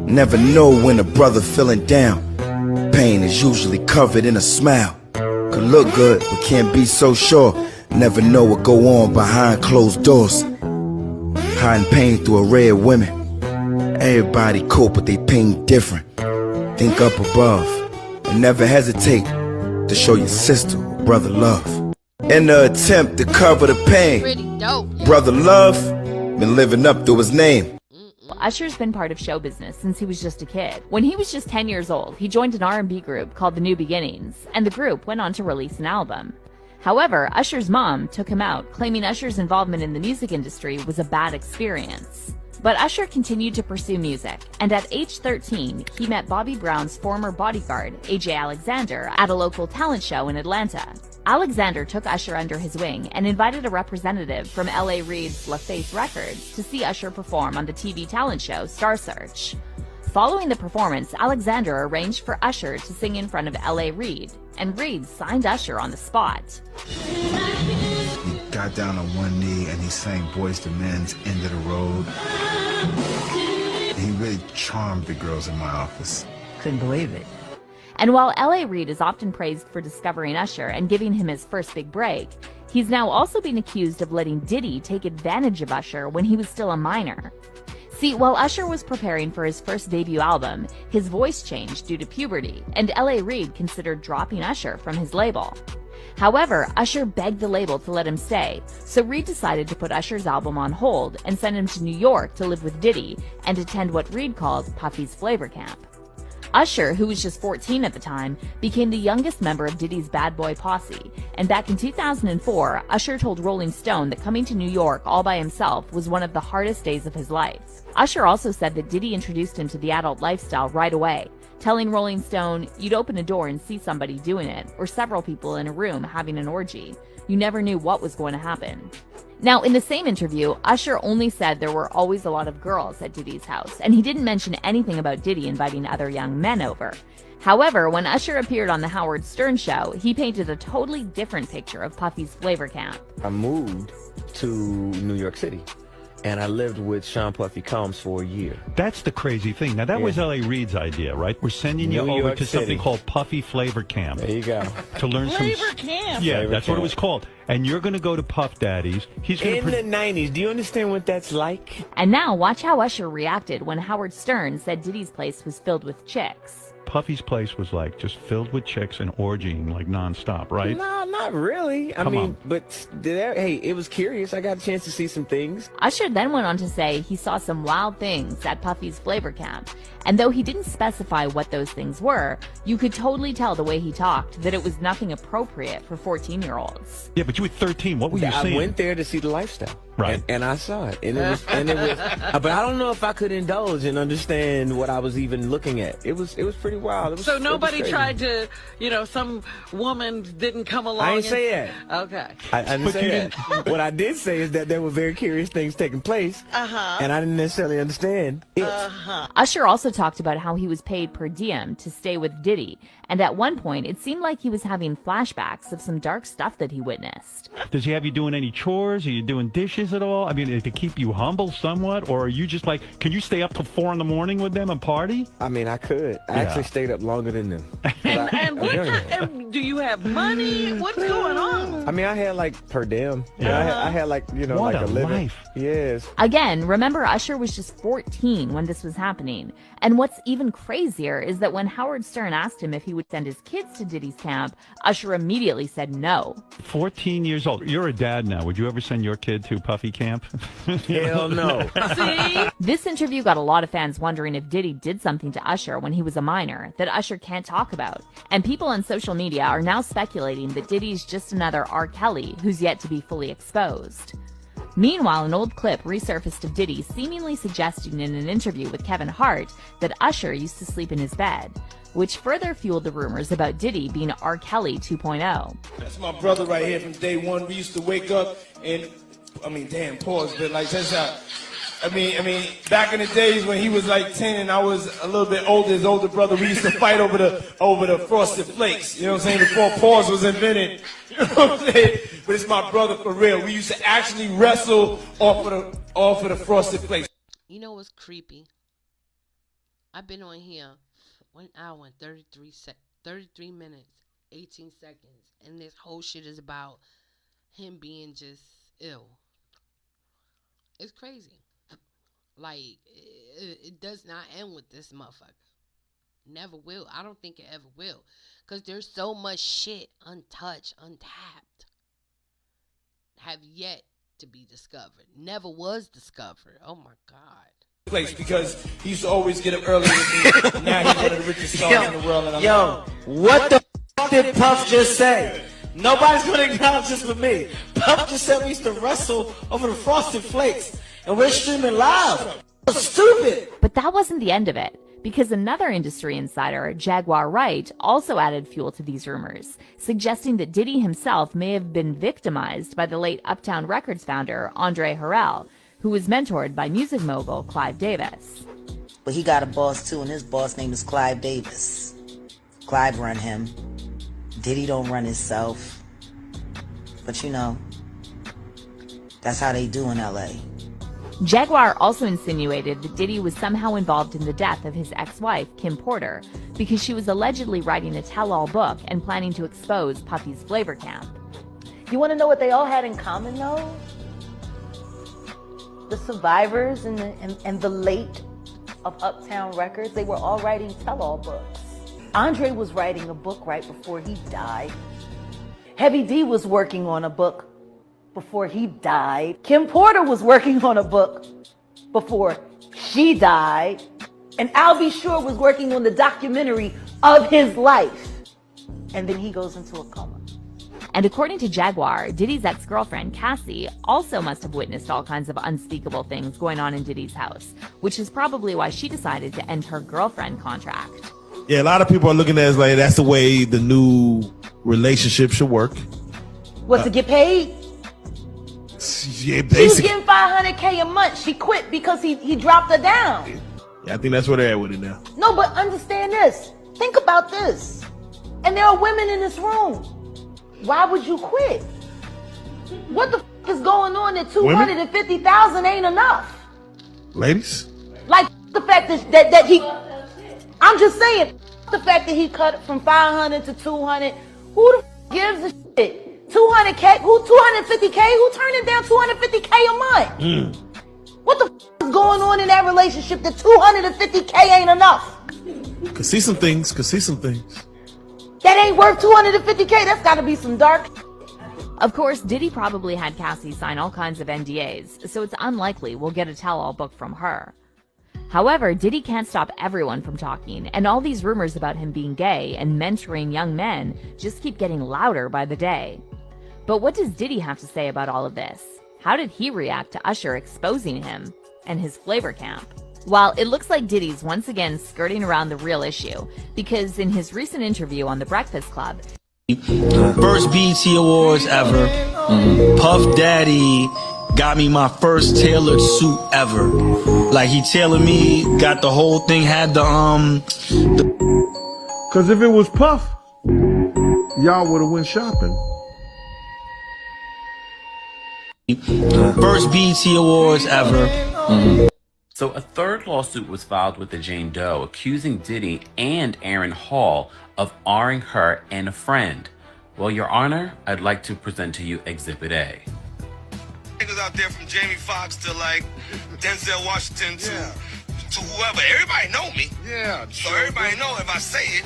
Never know when a brother feeling down. Pain is usually covered in a smile. Could look good, but can't be so sure. Never know what go on behind closed doors. Hiding pain through a array of women. Everybody cope with their pain different. Think up above and never hesitate to show your sister or brother love. In the attempt to cover the pain, Brother Love been living up to his name. Usher's been part of show business since he was just a kid. When he was just 10 years old, he joined an R&B group called The New Beginnings, and the group went on to release an album. However, Usher's mom took him out, claiming Usher's involvement in the music industry was a bad experience. But Usher continued to pursue music, and at age 13, he met Bobby Brown's former bodyguard, AJ Alexander, at a local talent show in Atlanta. Alexander took Usher under his wing and invited a representative from L.A. Reid's LaFace Records to see Usher perform on the TV talent show Star Search. Following the performance, Alexander arranged for Usher to sing in front of L.A. Reid, and Reid signed Usher on the spot. got down on one knee and he sang Boyz II Men's End of the Road. He really charmed the girls in my office. Couldn't believe it. And while L.A. Reid is often praised for discovering Usher and giving him his first big break, he's now also been accused of letting Diddy take advantage of Usher when he was still a minor. See, while Usher was preparing for his first debut album, his voice changed due to puberty, and L.A. Reid considered dropping Usher from his label. However, Usher begged the label to let him stay, so Reid decided to put Usher's album on hold and send him to New York to live with Diddy and attend what Reid called Puffy's Flavor Camp. Usher, who was just 14 at the time, became the youngest member of Diddy's Bad Boy posse, and back in 2004, Usher told Rolling Stone that coming to New York all by himself was one of the hardest days of his life. Usher also said that Diddy introduced him to the adult lifestyle right away, telling Rolling Stone, "You'd open a door and see somebody doing it, or several people in a room having an orgy. You never knew what was going to happen." Now, in the same interview, Usher only said there were always a lot of girls at Diddy's house, and he didn't mention anything about Diddy inviting other young men over. However, when Usher appeared on the Howard Stern show, he painted a totally different picture of Puffy's Flavor Camp. I moved to New York City, and I lived with Sean Puffy Combs for a year. That's the crazy thing. Now, that was L.A. Reid's idea, right? We're sending you New over York to something City. called Puffy Flavor Camp. There you go. To learn Flavor some... Camp. Yeah, Flavor that's what it Camp. was called. And you're going to go to Puff Daddy's. He's going In the 90s, do you understand what that's like? And now, watch how Usher reacted when Howard Stern said Diddy's place was filled with chicks. Puffy's place was like just filled with chicks and orgying like nonstop, right? No, not really. I Come mean, on. but hey, it was curious. I got a chance to see some things. Usher then went on to say he saw some wild things at Puffy's Flavor Camp, and though he didn't specify what those things were, you could totally tell the way he talked that it was nothing appropriate for 14-year-olds. Yeah, but you were 13. What were you I seeing? went there to see the lifestyle. Right. And I saw it. And it was, but I don't know if I could indulge and understand what I was even looking at. It was pretty wild. It was, So it was nobody crazy. tried to, some woman didn't come along. I ain't and say that. Okay. I didn't say that. What I did say is that there were very curious things taking place, and I didn't necessarily understand it. Usher also talked about how he was paid per diem to stay with Diddy, and at one point it seemed like he was having flashbacks of some dark stuff that he witnessed. Does he have you doing any chores? Are you doing dishes at all? I mean, to keep you humble somewhat? Or are you just like, can you stay up till 4 a.m. with them and party? I mean, I could. I actually stayed up longer than them. And do you have money? What's going on? I mean, I had like per diem. Yeah. I had like, What like a a living. life. Yes. Again, remember Usher was just 14 when this was happening. And what's even crazier is that when Howard Stern asked him if he would send his kids to Diddy's camp, Usher immediately said no. 14 years old. You're a dad now. Would you ever send your kid to Puffy camp? Hell no. See? This interview got a lot of fans wondering if Diddy did something to Usher when he was a minor that Usher can't talk about. And people on social media are now speculating that Diddy's just another R. Kelly who's yet to be fully exposed. Meanwhile, an old clip resurfaced of Diddy seemingly suggesting in an interview with Kevin Hart that Usher used to sleep in his bed, which further fueled the rumors about Diddy being R. Kelly 2.0. That's my brother right here from day one. We used to wake up and, pause, but like that's how. Back in the days when he was like 10 and I was a little bit older, his older brother, we used to fight over the Frosted Flakes. You know what I'm saying? Before pause was invented. You know what I'm saying? But it's my brother for real. We used to actually wrestle off of the Frosted Flakes. You know what's creepy? I've been on here 1 hour and 33 minutes, 18 seconds, and this whole shit is about him being just ill. It's crazy. Like, it does not end with this motherfucker. Never will. I don't think it ever will. Because there's so much shit untouched, untapped, have yet to be discovered. Never was discovered. Oh, my God. Place because he used to always get up early with me. Now he's one of the richest stars in the world. And What the f*** did Puff just say? Nobody's going to acknowledge this but me. Puff just said we used to wrestle over the Frosted Flakes. And we're streaming live. Stupid. But that wasn't the end of it, because another industry insider, Jaguar Wright, also added fuel to these rumors, suggesting that Diddy himself may have been victimized by the late Uptown Records founder, Andre Harrell, who was mentored by music mogul Clive Davis. But he got a boss too, and his boss name is Clive Davis. Clive run him. Diddy don't run himself. But That's how they do in LA. Jaguar also insinuated that Diddy was somehow involved in the death of his ex-wife, Kim Porter, because she was allegedly writing a tell-all book and planning to expose Puffy's flavor camp. You want to know what they all had in common, though? The survivors and the late of Uptown Records, they were all writing tell-all books. Andre was writing a book right before he died. Heavy D was working on a book before he died. Kim Porter was working on a book before she died. And Al B. Sure was working on the documentary of his life. And then he goes into a coma. And according to Jaguar, Diddy's ex-girlfriend, Cassie, also must have witnessed all kinds of unspeakable things going on in Diddy's house, which is probably why she decided to end her girlfriend contract. Yeah, a lot of people are looking at it as like that's the way the new relationship should work. What, to get paid? Yeah, She was getting $500K a month. She quit because he dropped her down. Yeah, I think that's where they're at with it now. No, but understand this. Think about this. And there are women in this room. Why would you quit? What the is going on that 250,000 ain't enough? Ladies? Like the fact that he, I'm just saying, the fact that he cut it from 500 to 200. Who the gives a shit? 200K? Who 250K? Who turning down 250K a month? What the is going on in that relationship that 250K ain't enough? Could see some things. That ain't worth 250K. That's got to be some dark. Of course, Diddy probably had Cassie sign all kinds of NDAs, so it's unlikely we'll get a tell-all book from her. However, Diddy can't stop everyone from talking, and all these rumors about him being gay and mentoring young men just keep getting louder by the day. But what does Diddy have to say about all of this? How did he react to Usher exposing him and his flavor camp? Well, it looks like Diddy's once again skirting around the real issue, because in his recent interview on The Breakfast Club, First BET Awards ever. Puff Daddy got me my first tailored suit ever. Like he tailored me, got the whole thing, had the Cause if it was Puff, y'all would have went shopping. First BET Awards ever. So a third lawsuit was filed with the Jane Doe, accusing Diddy and Aaron Hall of R-ing her and a friend. Well, Your Honor, I'd like to present to you Exhibit A. Niggas out there from Jamie Foxx to like Denzel Washington to whoever. Everybody know me. Yeah. So everybody know if I say it,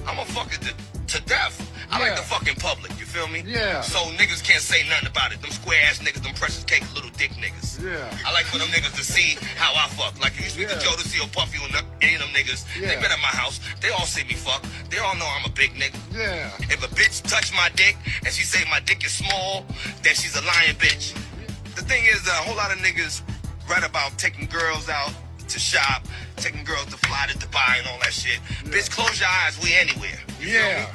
I'ma fuck it to death. I like the fucking public, you feel me? Yeah. So niggas can't say nothing about it. Them square ass niggas, them precious cake little dick niggas. Yeah. I like for them niggas to see how I fuck. Like if you speak to Joe to see or Puffy or any of them niggas, they been at my house. They all see me fuck. They all know I'm a big nigga. Yeah. If a bitch touch my dick and she say my dick is small, then she's a lying bitch. The thing is, a whole lot of niggas write about taking girls out to shop, taking girls to fly to Dubai and all that shit. Bitch, close your eyes, we anywhere. You feel me?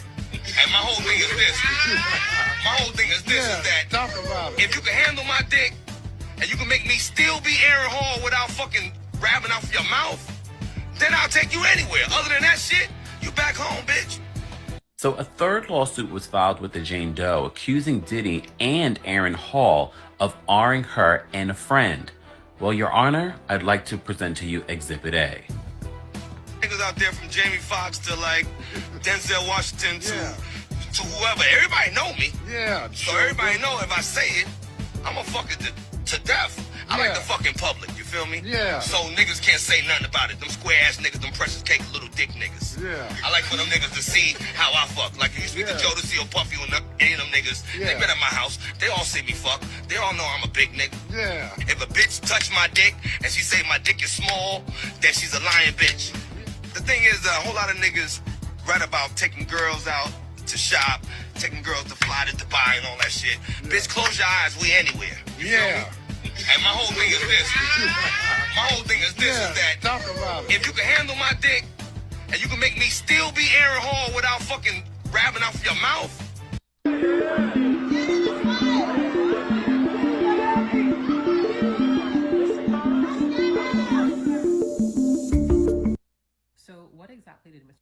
And my whole thing is this. Is that talk about it. If you can handle my dick and you can make me still be Aaron Hall without fucking grabbing off your mouth, then I'll take you anywhere. Other than that shit, you back home, bitch. So a third lawsuit was filed with the Jane Doe, accusing Diddy and Aaron Hall of R-ing her and a friend. Well, Your Honor, I'd like to present to you Exhibit A. Niggas out there from Jamie Foxx to like Denzel Washington to whoever. Everybody know me. Yeah. So everybody know if I say it, I'ma fuck it to death. I like the fucking public, you feel me? Yeah. So niggas can't say nothing about it. Them square ass niggas, them precious cake little dick niggas. Yeah. I like for them niggas to see how I fuck. Like if you speak to Joe to see or Puffy or any of them niggas, they been at my house. They all see me fuck. They all know I'm a big nigga. Yeah. If a bitch touch my dick and she say my dick is small, then she's a lying bitch. The thing is, a whole lot of niggas write about taking girls out to shop, taking girls to fly to Dubai and all that shit. Bitch, close your eyes, we anywhere. You feel me? And my whole thing is this. Is that talk about it. if you can handle my dick and you can make me still be Aaron Hall without fucking grabbing off your mouth, So what exactly did Mr.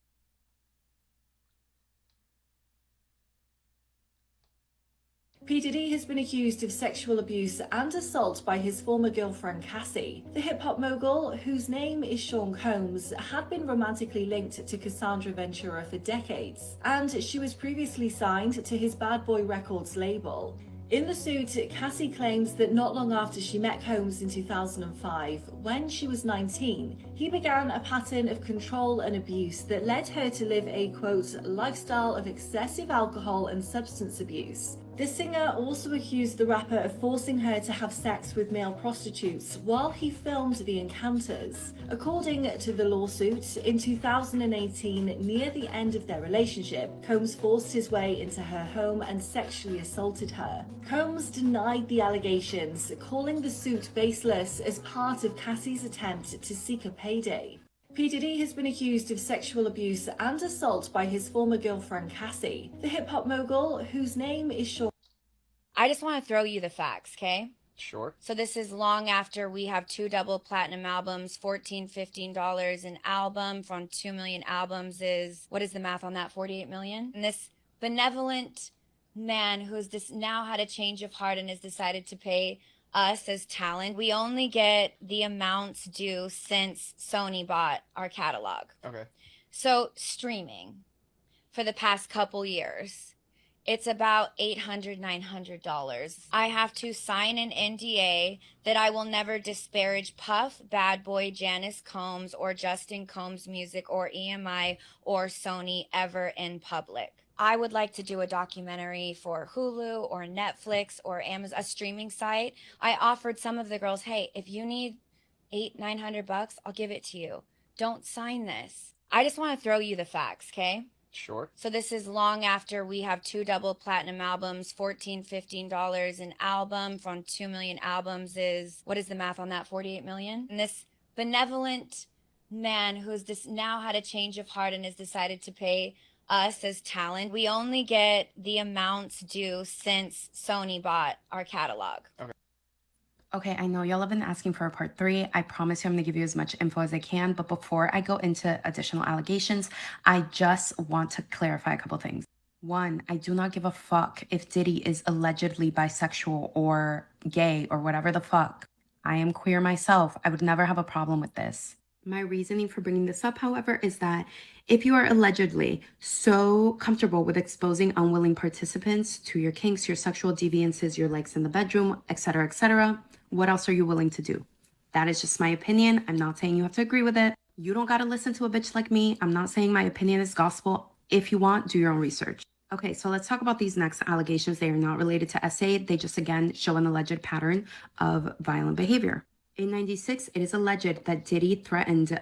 P. Diddy has been accused of sexual abuse and assault by his former girlfriend Cassie. The hip-hop mogul, whose name is Sean Combs, had been romantically linked to Cassandra Ventura for decades, and she was previously signed to his Bad Boy Records label. In the suit, Cassie claims that not long after she met Combs in 2005, when she was 19, he began a pattern of control and abuse that led her to live a, quote, lifestyle of excessive alcohol and substance abuse. The singer also accused the rapper of forcing her to have sex with male prostitutes while he filmed the encounters. According to the lawsuit, in 2018, near the end of their relationship, Combs forced his way into her home and sexually assaulted her. Combs denied the allegations, calling the suit baseless as part of Cassie's attempt to seek a payday. P. Diddy has been accused of sexual abuse and assault by his former girlfriend Cassie. The hip-hop mogul, whose name is Sean. I just want to throw you the facts, okay? Sure. So this is long after we have 2 double platinum albums, $15 an album from 2 million albums is, what is the math on that, 48 million? And this benevolent man who's now had a change of heart and has decided to pay us as talent, we only get the amounts due since Sony bought our catalog. Okay. So streaming for the past couple years, it's about $800, $900. I have to sign an NDA that I will never disparage Puff, Bad Boy, Janice Combs, or Justin Combs Music, or EMI, or Sony ever in public. I would like to do a documentary for Hulu or Netflix or Amazon, a streaming site. I offered some of the girls, hey, if you need $800-900, I'll give it to you. Don't sign this. I just want to throw you the facts, okay? Sure. So this is long after we have 2 double platinum albums, $15 an album from 2 million albums is, what is the math on that, 48 million? And this benevolent man who's now had a change of heart and has decided to pay us as talent, we only get the amounts due since Sony bought our catalog. Okay. Okay, I know y'all have been asking for a part 3. I promise you I'm gonna give you as much info as I can, but before I go into additional allegations, I just want to clarify a couple things. 1, I do not give a fuck if Diddy is allegedly bisexual or gay or whatever the fuck. I am queer myself. I would never have a problem with this. My reasoning for bringing this up, however, is that if you are allegedly so comfortable with exposing unwilling participants to your kinks, your sexual deviances, your likes in the bedroom, etc., what else are you willing to do? That is just my opinion. I'm not saying you have to agree with it. You don't got to listen to a bitch like me. I'm not saying my opinion is gospel. If you want, do your own research. Okay, so let's talk about these next allegations. They are not related to SA. They just, again, show an alleged pattern of violent behavior. In '96, it is alleged that Diddy threatened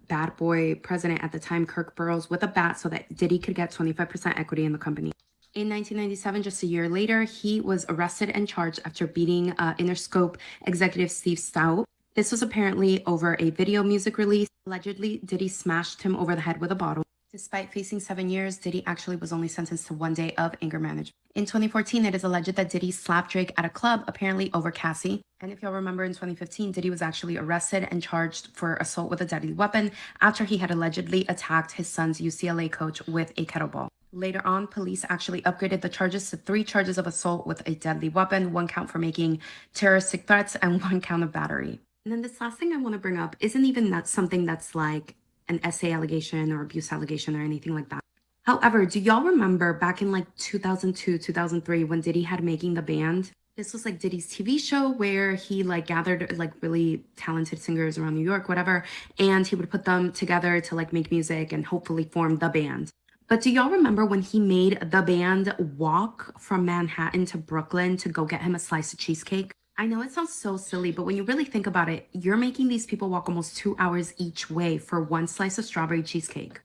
Bad Boy president at the time, Kirk Burroughs, with a bat so that Diddy could get 25% equity in the company. In 1997, just a year later, he was arrested and charged after beating Interscope executive Steve Stout. This was apparently over a video music release. Allegedly, Diddy smashed him over the head with a bottle. Despite facing 7 years, Diddy actually was only sentenced to 1 day of anger management. In 2014, it is alleged that Diddy slapped Drake at a club, apparently over Cassie. And if y'all remember, in 2015, Diddy was actually arrested and charged for assault with a deadly weapon after he had allegedly attacked his son's UCLA coach with a kettlebell. Later on, police actually upgraded the charges to 3 charges of assault with a deadly weapon, 1 count for making terroristic threats, and 1 count of battery. And then this last thing I want to bring up isn't even that something that's like an SA allegation or abuse allegation or anything like that. However, do y'all remember back in like 2002, 2003 when Diddy had Making the Band? This was like Diddy's TV show where he like gathered like really talented singers around New York, whatever, and he would put them together to like make music and hopefully form the band. But do y'all remember when he made the band walk from Manhattan to Brooklyn to go get him a slice of cheesecake? I know it sounds so silly, but when you really think about it, you're making these people walk almost 2 hours each way for 1 slice of strawberry cheesecake.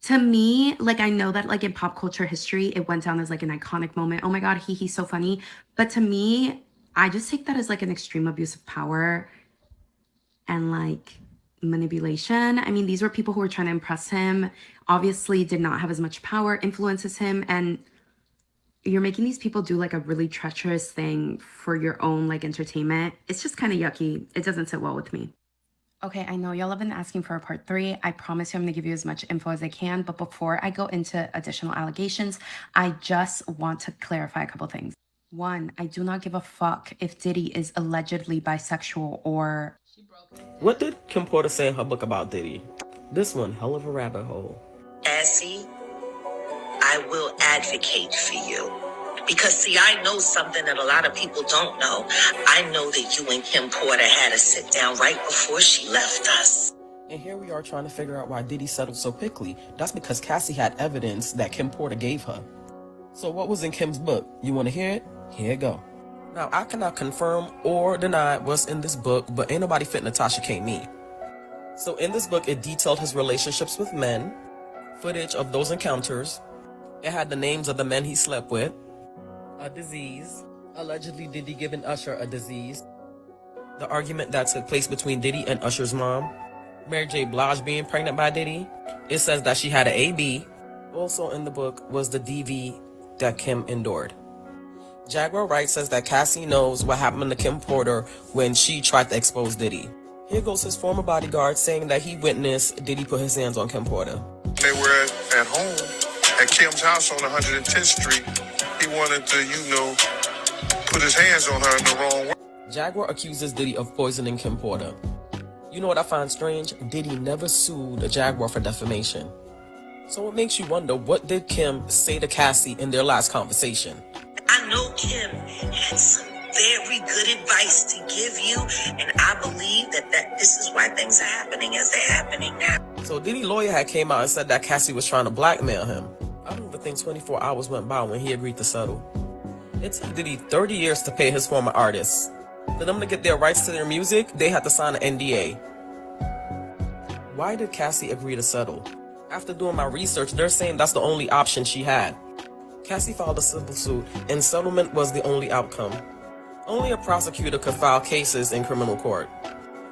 To me, like, I know that like in pop culture history, it went down as like an iconic moment. Oh my God, he's so funny. But to me, I just take that as like an extreme abuse of power and like manipulation. I mean, these were people who were trying to impress him, obviously did not have as much power, influences him, and you're making these people do like a really treacherous thing for your own like entertainment. It's just kind of yucky. It doesn't sit well with me. Okay, I know y'all have been asking for a part 3. I promise you I'm gonna give you as much info as I can, but before I go into additional allegations, I just want to clarify a couple things. One, I do not give a fuck if Diddy is allegedly bisexual or... What did Kim Porter say in her book about Diddy? This one, hell of a rabbit hole. Essie, I will advocate for you. Because, see, I know something that a lot of people don't know. I know that you and Kim Porter had a sit down right before she left us. And here we are trying to figure out why Diddy settled so quickly. That's because Cassie had evidence that Kim Porter gave her. So what was in Kim's book? You want to hear it? Here it go. Now, I cannot confirm or deny what's in this book, but ain't nobody fit Natasha K. Me. So in this book, it detailed his relationships with men, footage of those encounters. It had the names of the men he slept with, a disease, allegedly Diddy giving Usher a disease, the argument that took place between Diddy and Usher's mom, Mary J. Blige being pregnant by Diddy. It says that she had an AB. Also in the book was the DV that Kim endured. Jaguar Wright says that Cassie knows what happened to Kim Porter when she tried to expose Diddy. Here goes his former bodyguard saying that he witnessed Diddy put his hands on Kim Porter. They were at home at Kim's house on 110th Street. He wanted to, put his hands on her in the wrong way. Jaguar accuses Diddy of poisoning Kim Porter. You know what I find strange? Diddy never sued Jaguar for defamation. So it makes you wonder, what did Kim say to Cassie in their last conversation? I know Kim had some very good advice to give you, and I believe that this is why things are happening as they're happening now. So Diddy's lawyer had came out and said that Cassie was trying to blackmail him. I don't even think 24 hours went by when he agreed to settle. It took Diddy 30 years to pay his former artists. For them to get their rights to their music, they had to sign an NDA. Why did Cassie agree to settle? After doing my research, they're saying that's the only option she had. Cassie filed a civil suit, and settlement was the only outcome. Only a prosecutor could file cases in criminal court.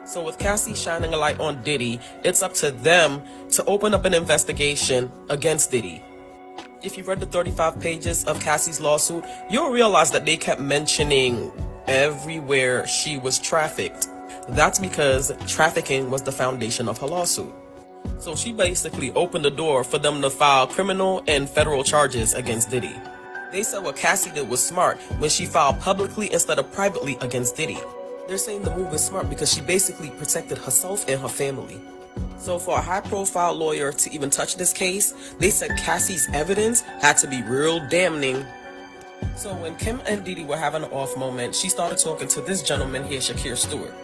So with Cassie shining a light on Diddy, it's up to them to open up an investigation against Diddy. If you read the 35 pages of Cassie's lawsuit, you'll realize that they kept mentioning everywhere she was trafficked. That's because trafficking was the foundation of her lawsuit. So she basically opened the door for them to file criminal and federal charges against Diddy. They said what Cassie did was smart when she filed publicly instead of privately against Diddy. They're saying the move is smart because she basically protected herself and her family. So for a high-profile lawyer to even touch this case, they said Cassie's evidence had to be real damning. So when Kim and Diddy were having an off moment, she started talking to this gentleman here, Shakir Stewart.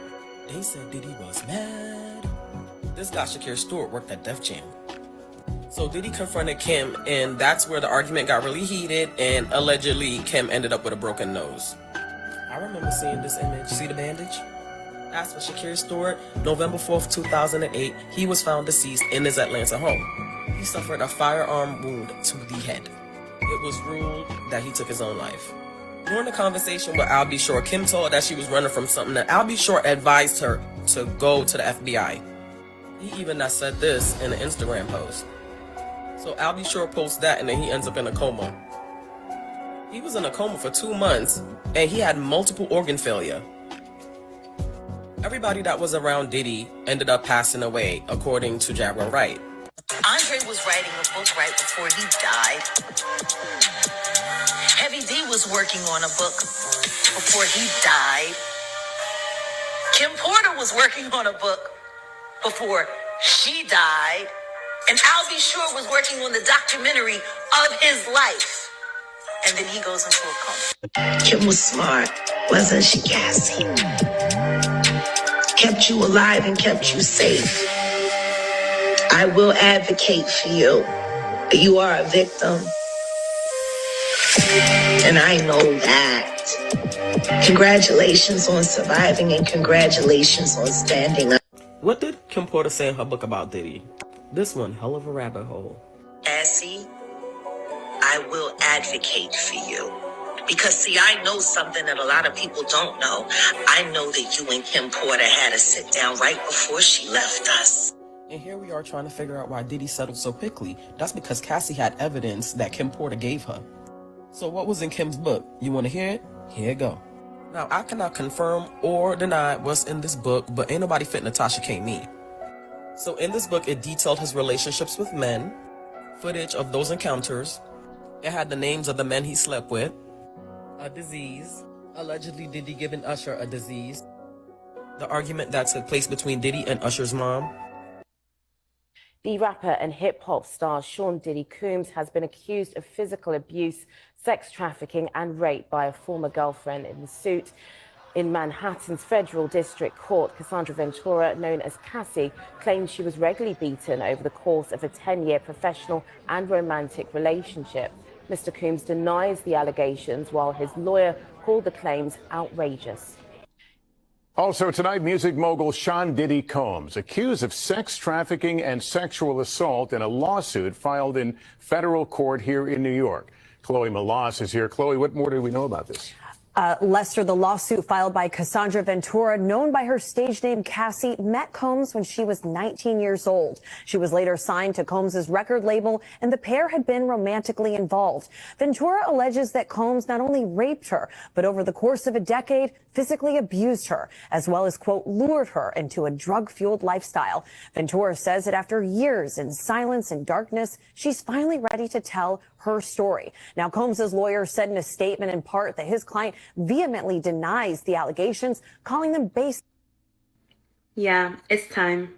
They said Diddy was mad. This guy, Shakir Stewart, worked at Def Jam. So Diddy confronted Kim, and that's where the argument got really heated, and allegedly Kim ended up with a broken nose. I remember seeing this image. See the bandage? As for Shakir Stewart, November 4th, 2008, he was found deceased in his Atlanta home. He suffered a firearm wound to the head. It was ruled that he took his own life. During the conversation with Al B. Shore, Kim told her that she was running from something, and Al B. Shore advised her to go to the FBI. He even said this in an Instagram post. So Al B. Shore posts that, and then he ends up in a coma. He was in a coma for 2 months, and he had multiple organ failure. Everybody that was around Diddy ended up passing away, according to Jaguar Wright. Andre was writing a book right before he died. Heavy D was working on a book before he died. Kim Porter was working on a book before she died. And Al B. Shore was working on the documentary of his life. And then he goes into a coma. Kim was smart, wasn't she, Cassie? Kept you alive and kept you safe. I will advocate for you. You are a victim. And I know that. Congratulations on surviving and congratulations on standing up. What did Kim Porter say in her book about Diddy? This one, hell of a rabbit hole. Cassie, I will advocate for you. Because, see, I know something that a lot of people don't know. I know that you and Kim Porter had a sit down right before she left us. And here we are trying to figure out why Diddy settled so quickly. That's because Cassie had evidence that Kim Porter gave her. So what was in Kim's book? You want to hear it? Here it go. Now, I cannot confirm or deny what's in this book, but ain't nobody fit Natasha K. Me. So in this book, it detailed his relationships with men, footage of those encounters. It had the names of the men he slept with, A disease. Allegedly, Diddy giving Usher a disease. The argument that took place between Diddy and Usher's mom. The rapper and hip-hop star Sean Diddy Combs has been accused of physical abuse, sex trafficking and rape by a former girlfriend in the suit. In Manhattan's federal district court, Cassandra Ventura, known as Cassie, claims she was regularly beaten over the course of a 10-year professional and romantic relationship. Mr. Combs denies the allegations, while his lawyer called the claims outrageous. Also tonight, music mogul Sean Diddy Combs accused of sex trafficking and sexual assault in a lawsuit filed in federal court here in New York. Chloe Malas is here. Chloe, what more do we know about this? Lester, the lawsuit filed by Cassandra Ventura, known by her stage name Cassie, met Combs when she was 19 years old. She was later signed to Combs's record label, and the pair had been romantically involved. Ventura alleges that Combs not only raped her, but over the course of a decade, physically abused her, as well as, quote, lured her into a drug-fueled lifestyle. Ventura says that after years in silence and darkness, she's finally ready to tell her story. Now, Combs's lawyer said in a statement in part that his client vehemently denies the allegations, calling them based. Yeah, it's time.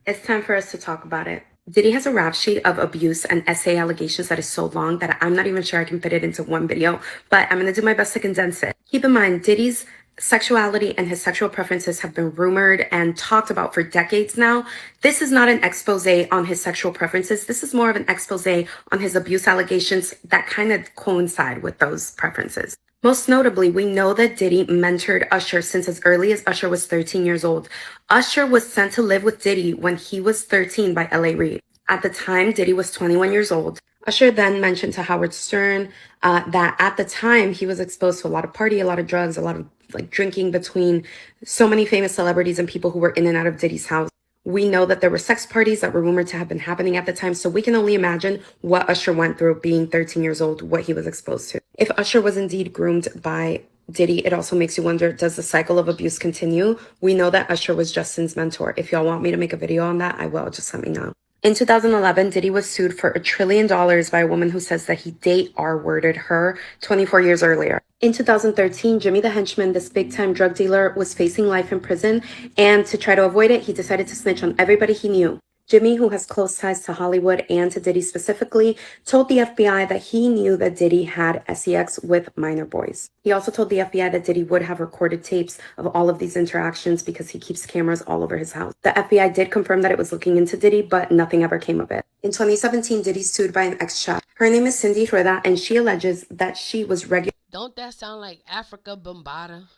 It's time for us to talk about it. Diddy has a rap sheet of abuse and essay allegations that is so long that I'm not even sure I can fit it into one video, but I'm going to do my best to condense it. Keep in mind, Diddy's sexuality and his sexual preferences have been rumored and talked about for decades now. This is not an expose on his sexual preferences. This is more of an expose on his abuse allegations that kind of coincide with those preferences. Most notably, we know that Diddy mentored Usher since as early as Usher was 13 years old. Usher was sent to live with Diddy when he was 13 by L.A. Reid. At the time, Diddy was 21 years old. Usher then mentioned to Howard Stern that at the time he was exposed to a lot of party, a lot of drugs, a lot of drinking between so many famous celebrities and people who were in and out of Diddy's house. We know that there were sex parties that were rumored to have been happening at the time, so we can only imagine what Usher went through being 13 years old, what he was exposed to. If Usher was indeed groomed by Diddy, it also makes you wonder, does the cycle of abuse continue? We know that Usher was Justin's mentor. If y'all want me to make a video on that, I will. Just let me know. In 2011, Diddy was sued for $1 trillion by a woman who says that he date R-worded her 24 years earlier. In 2013, Jimmy the Henchman, this big-time drug dealer, was facing life in prison, and to try to avoid it, he decided to snitch on everybody he knew. Jimmy, who has close ties to Hollywood and to Diddy specifically, told the FBI that he knew that Diddy had sex with minor boys. He also told the FBI that Diddy would have recorded tapes of all of these interactions because he keeps cameras all over his house. The FBI did confirm that it was looking into Diddy, but nothing ever came of it. In 2017, Diddy's sued by an ex-chef. Her name is Cindy Rueda, and she alleges that she was regular. Don't that sound like Africa Bombada?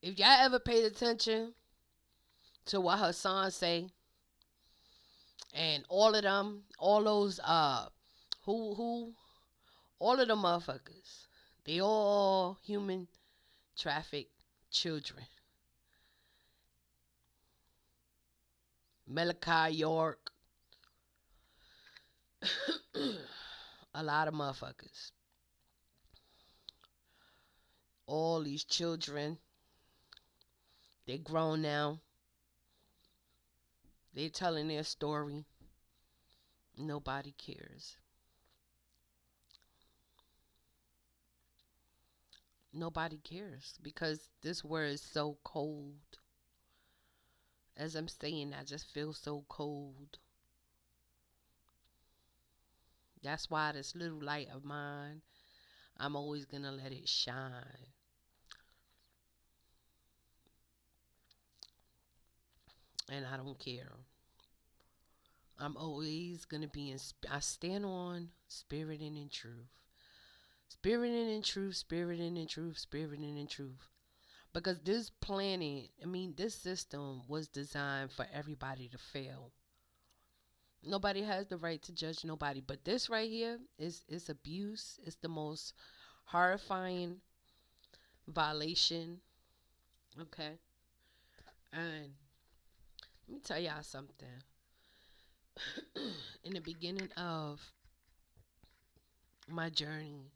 If y'all ever paid attention to what her sons say, and all of them, all those all of them motherfuckers, they all human traffic children. Malachi York, a lot of motherfuckers. All these children, they grown now. They telling their story. Nobody cares. Nobody cares because this world is so cold. As I'm saying, I just feel so cold. That's why this little light of mine, I'm always going to let it shine. And I don't care. I'm always going to be I stand on spirit and in truth. Spirit and in truth, spirit and in truth, spirit and in truth. Because this planet, this system was designed for everybody to fail. Nobody has the right to judge nobody. But this right here is abuse. It's the most horrifying violation. Okay? And let me tell y'all something. In the beginning of my journey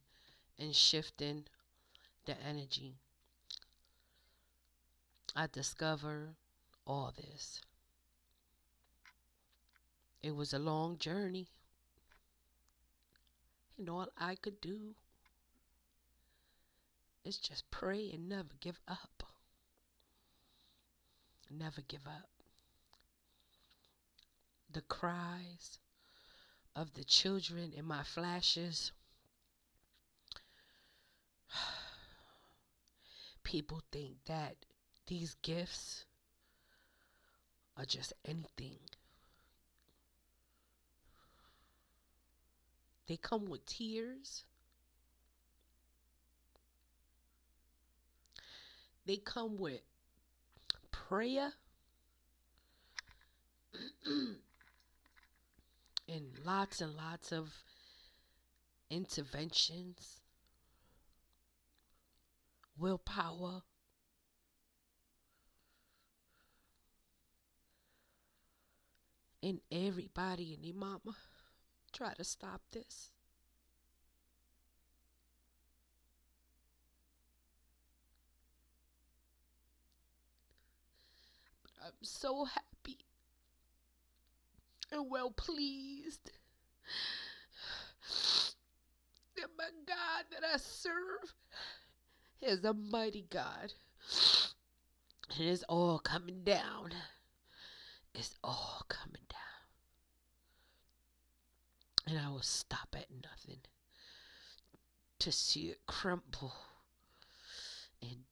in shifting the energy, I discovered all this. It was a long journey, and all I could do is just pray and never give up. Never give up. The cries of the children in my flashes. People think that these gifts are just anything. They come with tears. They come with prayer and lots of interventions, willpower. And everybody and their mama try to stop this. I'm so happy and well pleased that my God that I serve is a mighty God. And it's all coming down. It's all coming down. And I will stop at nothing to see it crumble. And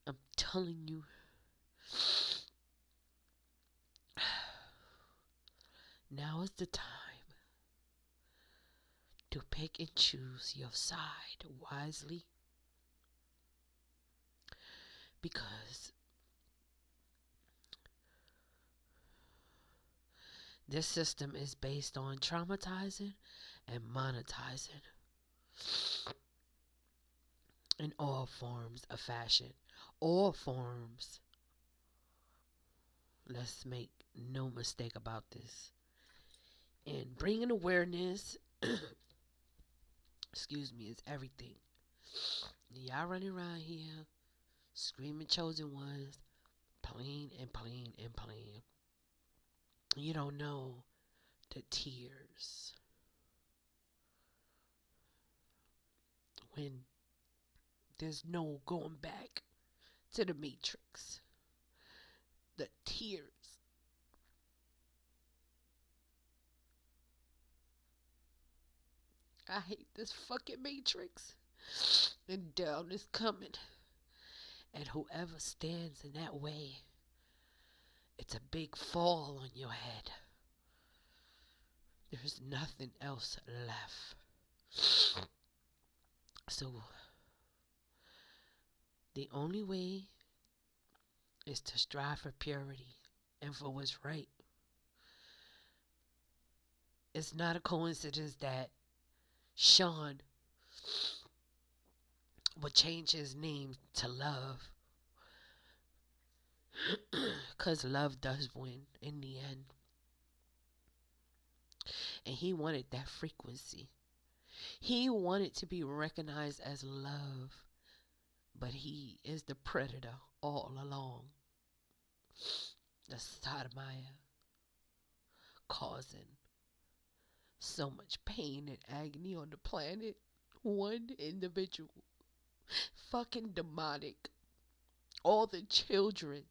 I'm telling you, now is the time to pick and choose your side wisely, because this system is based on traumatizing and monetizing in all forms of fashion. All forms. Let's make no mistake about this. And bringing awareness, excuse me, is everything. Y'all running around here screaming chosen ones, plain and plain and plain. You don't know the tears when there's no going back to the matrix. The tears. I hate this fucking matrix. And down is coming. And whoever stands in that way, it's a big fall on your head. There's nothing else left. So, the only way is to strive for purity and for what's right. It's not a coincidence that Sean would change his name to Love. Because love does win in the end. And he wanted that frequency. He wanted to be recognized as love. But he is the predator all along. The sodomizer, causing so much pain and agony on the planet. One individual. Fucking demonic. All the children.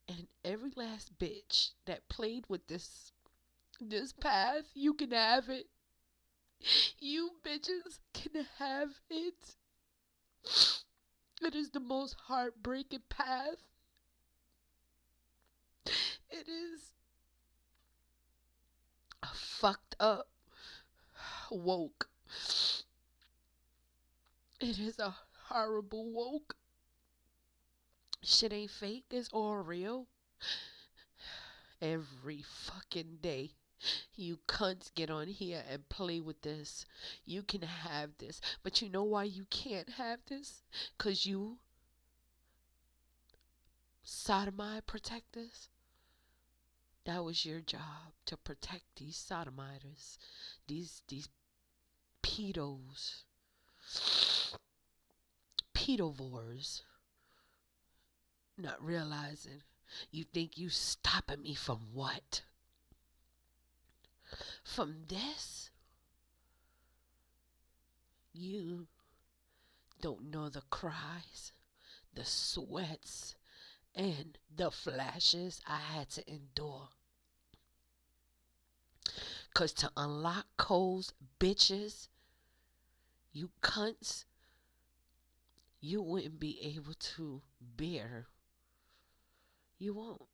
And every last bitch that played with this path, you can have it. You bitches can have it. It is the most heartbreaking path. It is a fucked up woke. It is a horrible woke. Shit ain't fake, it's all real. Every fucking day, you cunts get on here and play with this. You can have this. But you know why you can't have this? Because you sodomite protectors. That was your job, to protect these sodomizers. These pedos. Pedovores. Not realizing. You think you stopping me from what? From this? You don't know the cries, the sweats, and the flashes I had to endure. 'Cause to unlock Cole's bitches, you cunts, you wouldn't be able to bear. You won't.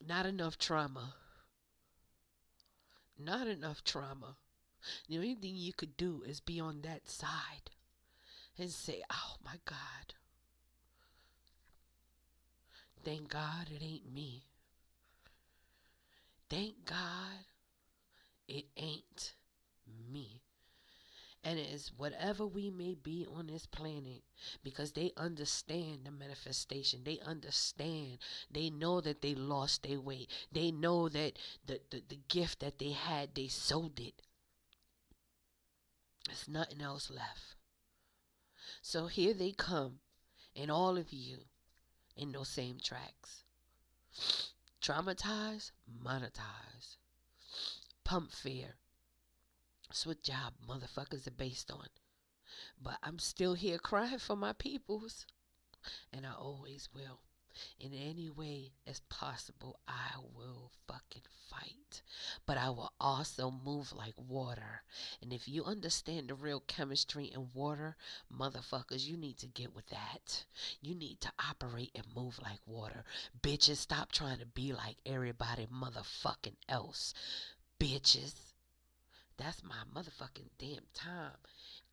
Not enough trauma. Not enough trauma. The only thing you could do is be on that side and say, oh my God. Thank God it ain't me. Thank God it ain't me. And it is whatever we may be on this planet, because they understand the manifestation. They understand. They know that they lost their way. They know that the gift that they had, they sold it. There's nothing else left. So here they come, and all of you in those same tracks. Traumatize, monetize. Pump fear. That's what job motherfuckers are based on. But I'm still here crying for my peoples. And I always will. In any way as possible, I will fucking fight. But I will also move like water. And if you understand the real chemistry in water, motherfuckers, you need to get with that. You need to operate and move like water. Bitches, stop trying to be like everybody motherfucking else. Bitches. That's my motherfucking damn time.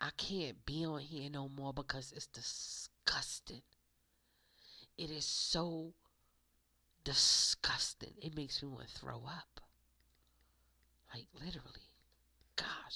I can't be on here no more because it's disgusting. It is so disgusting. It makes me want to throw up. Like, literally. Gosh.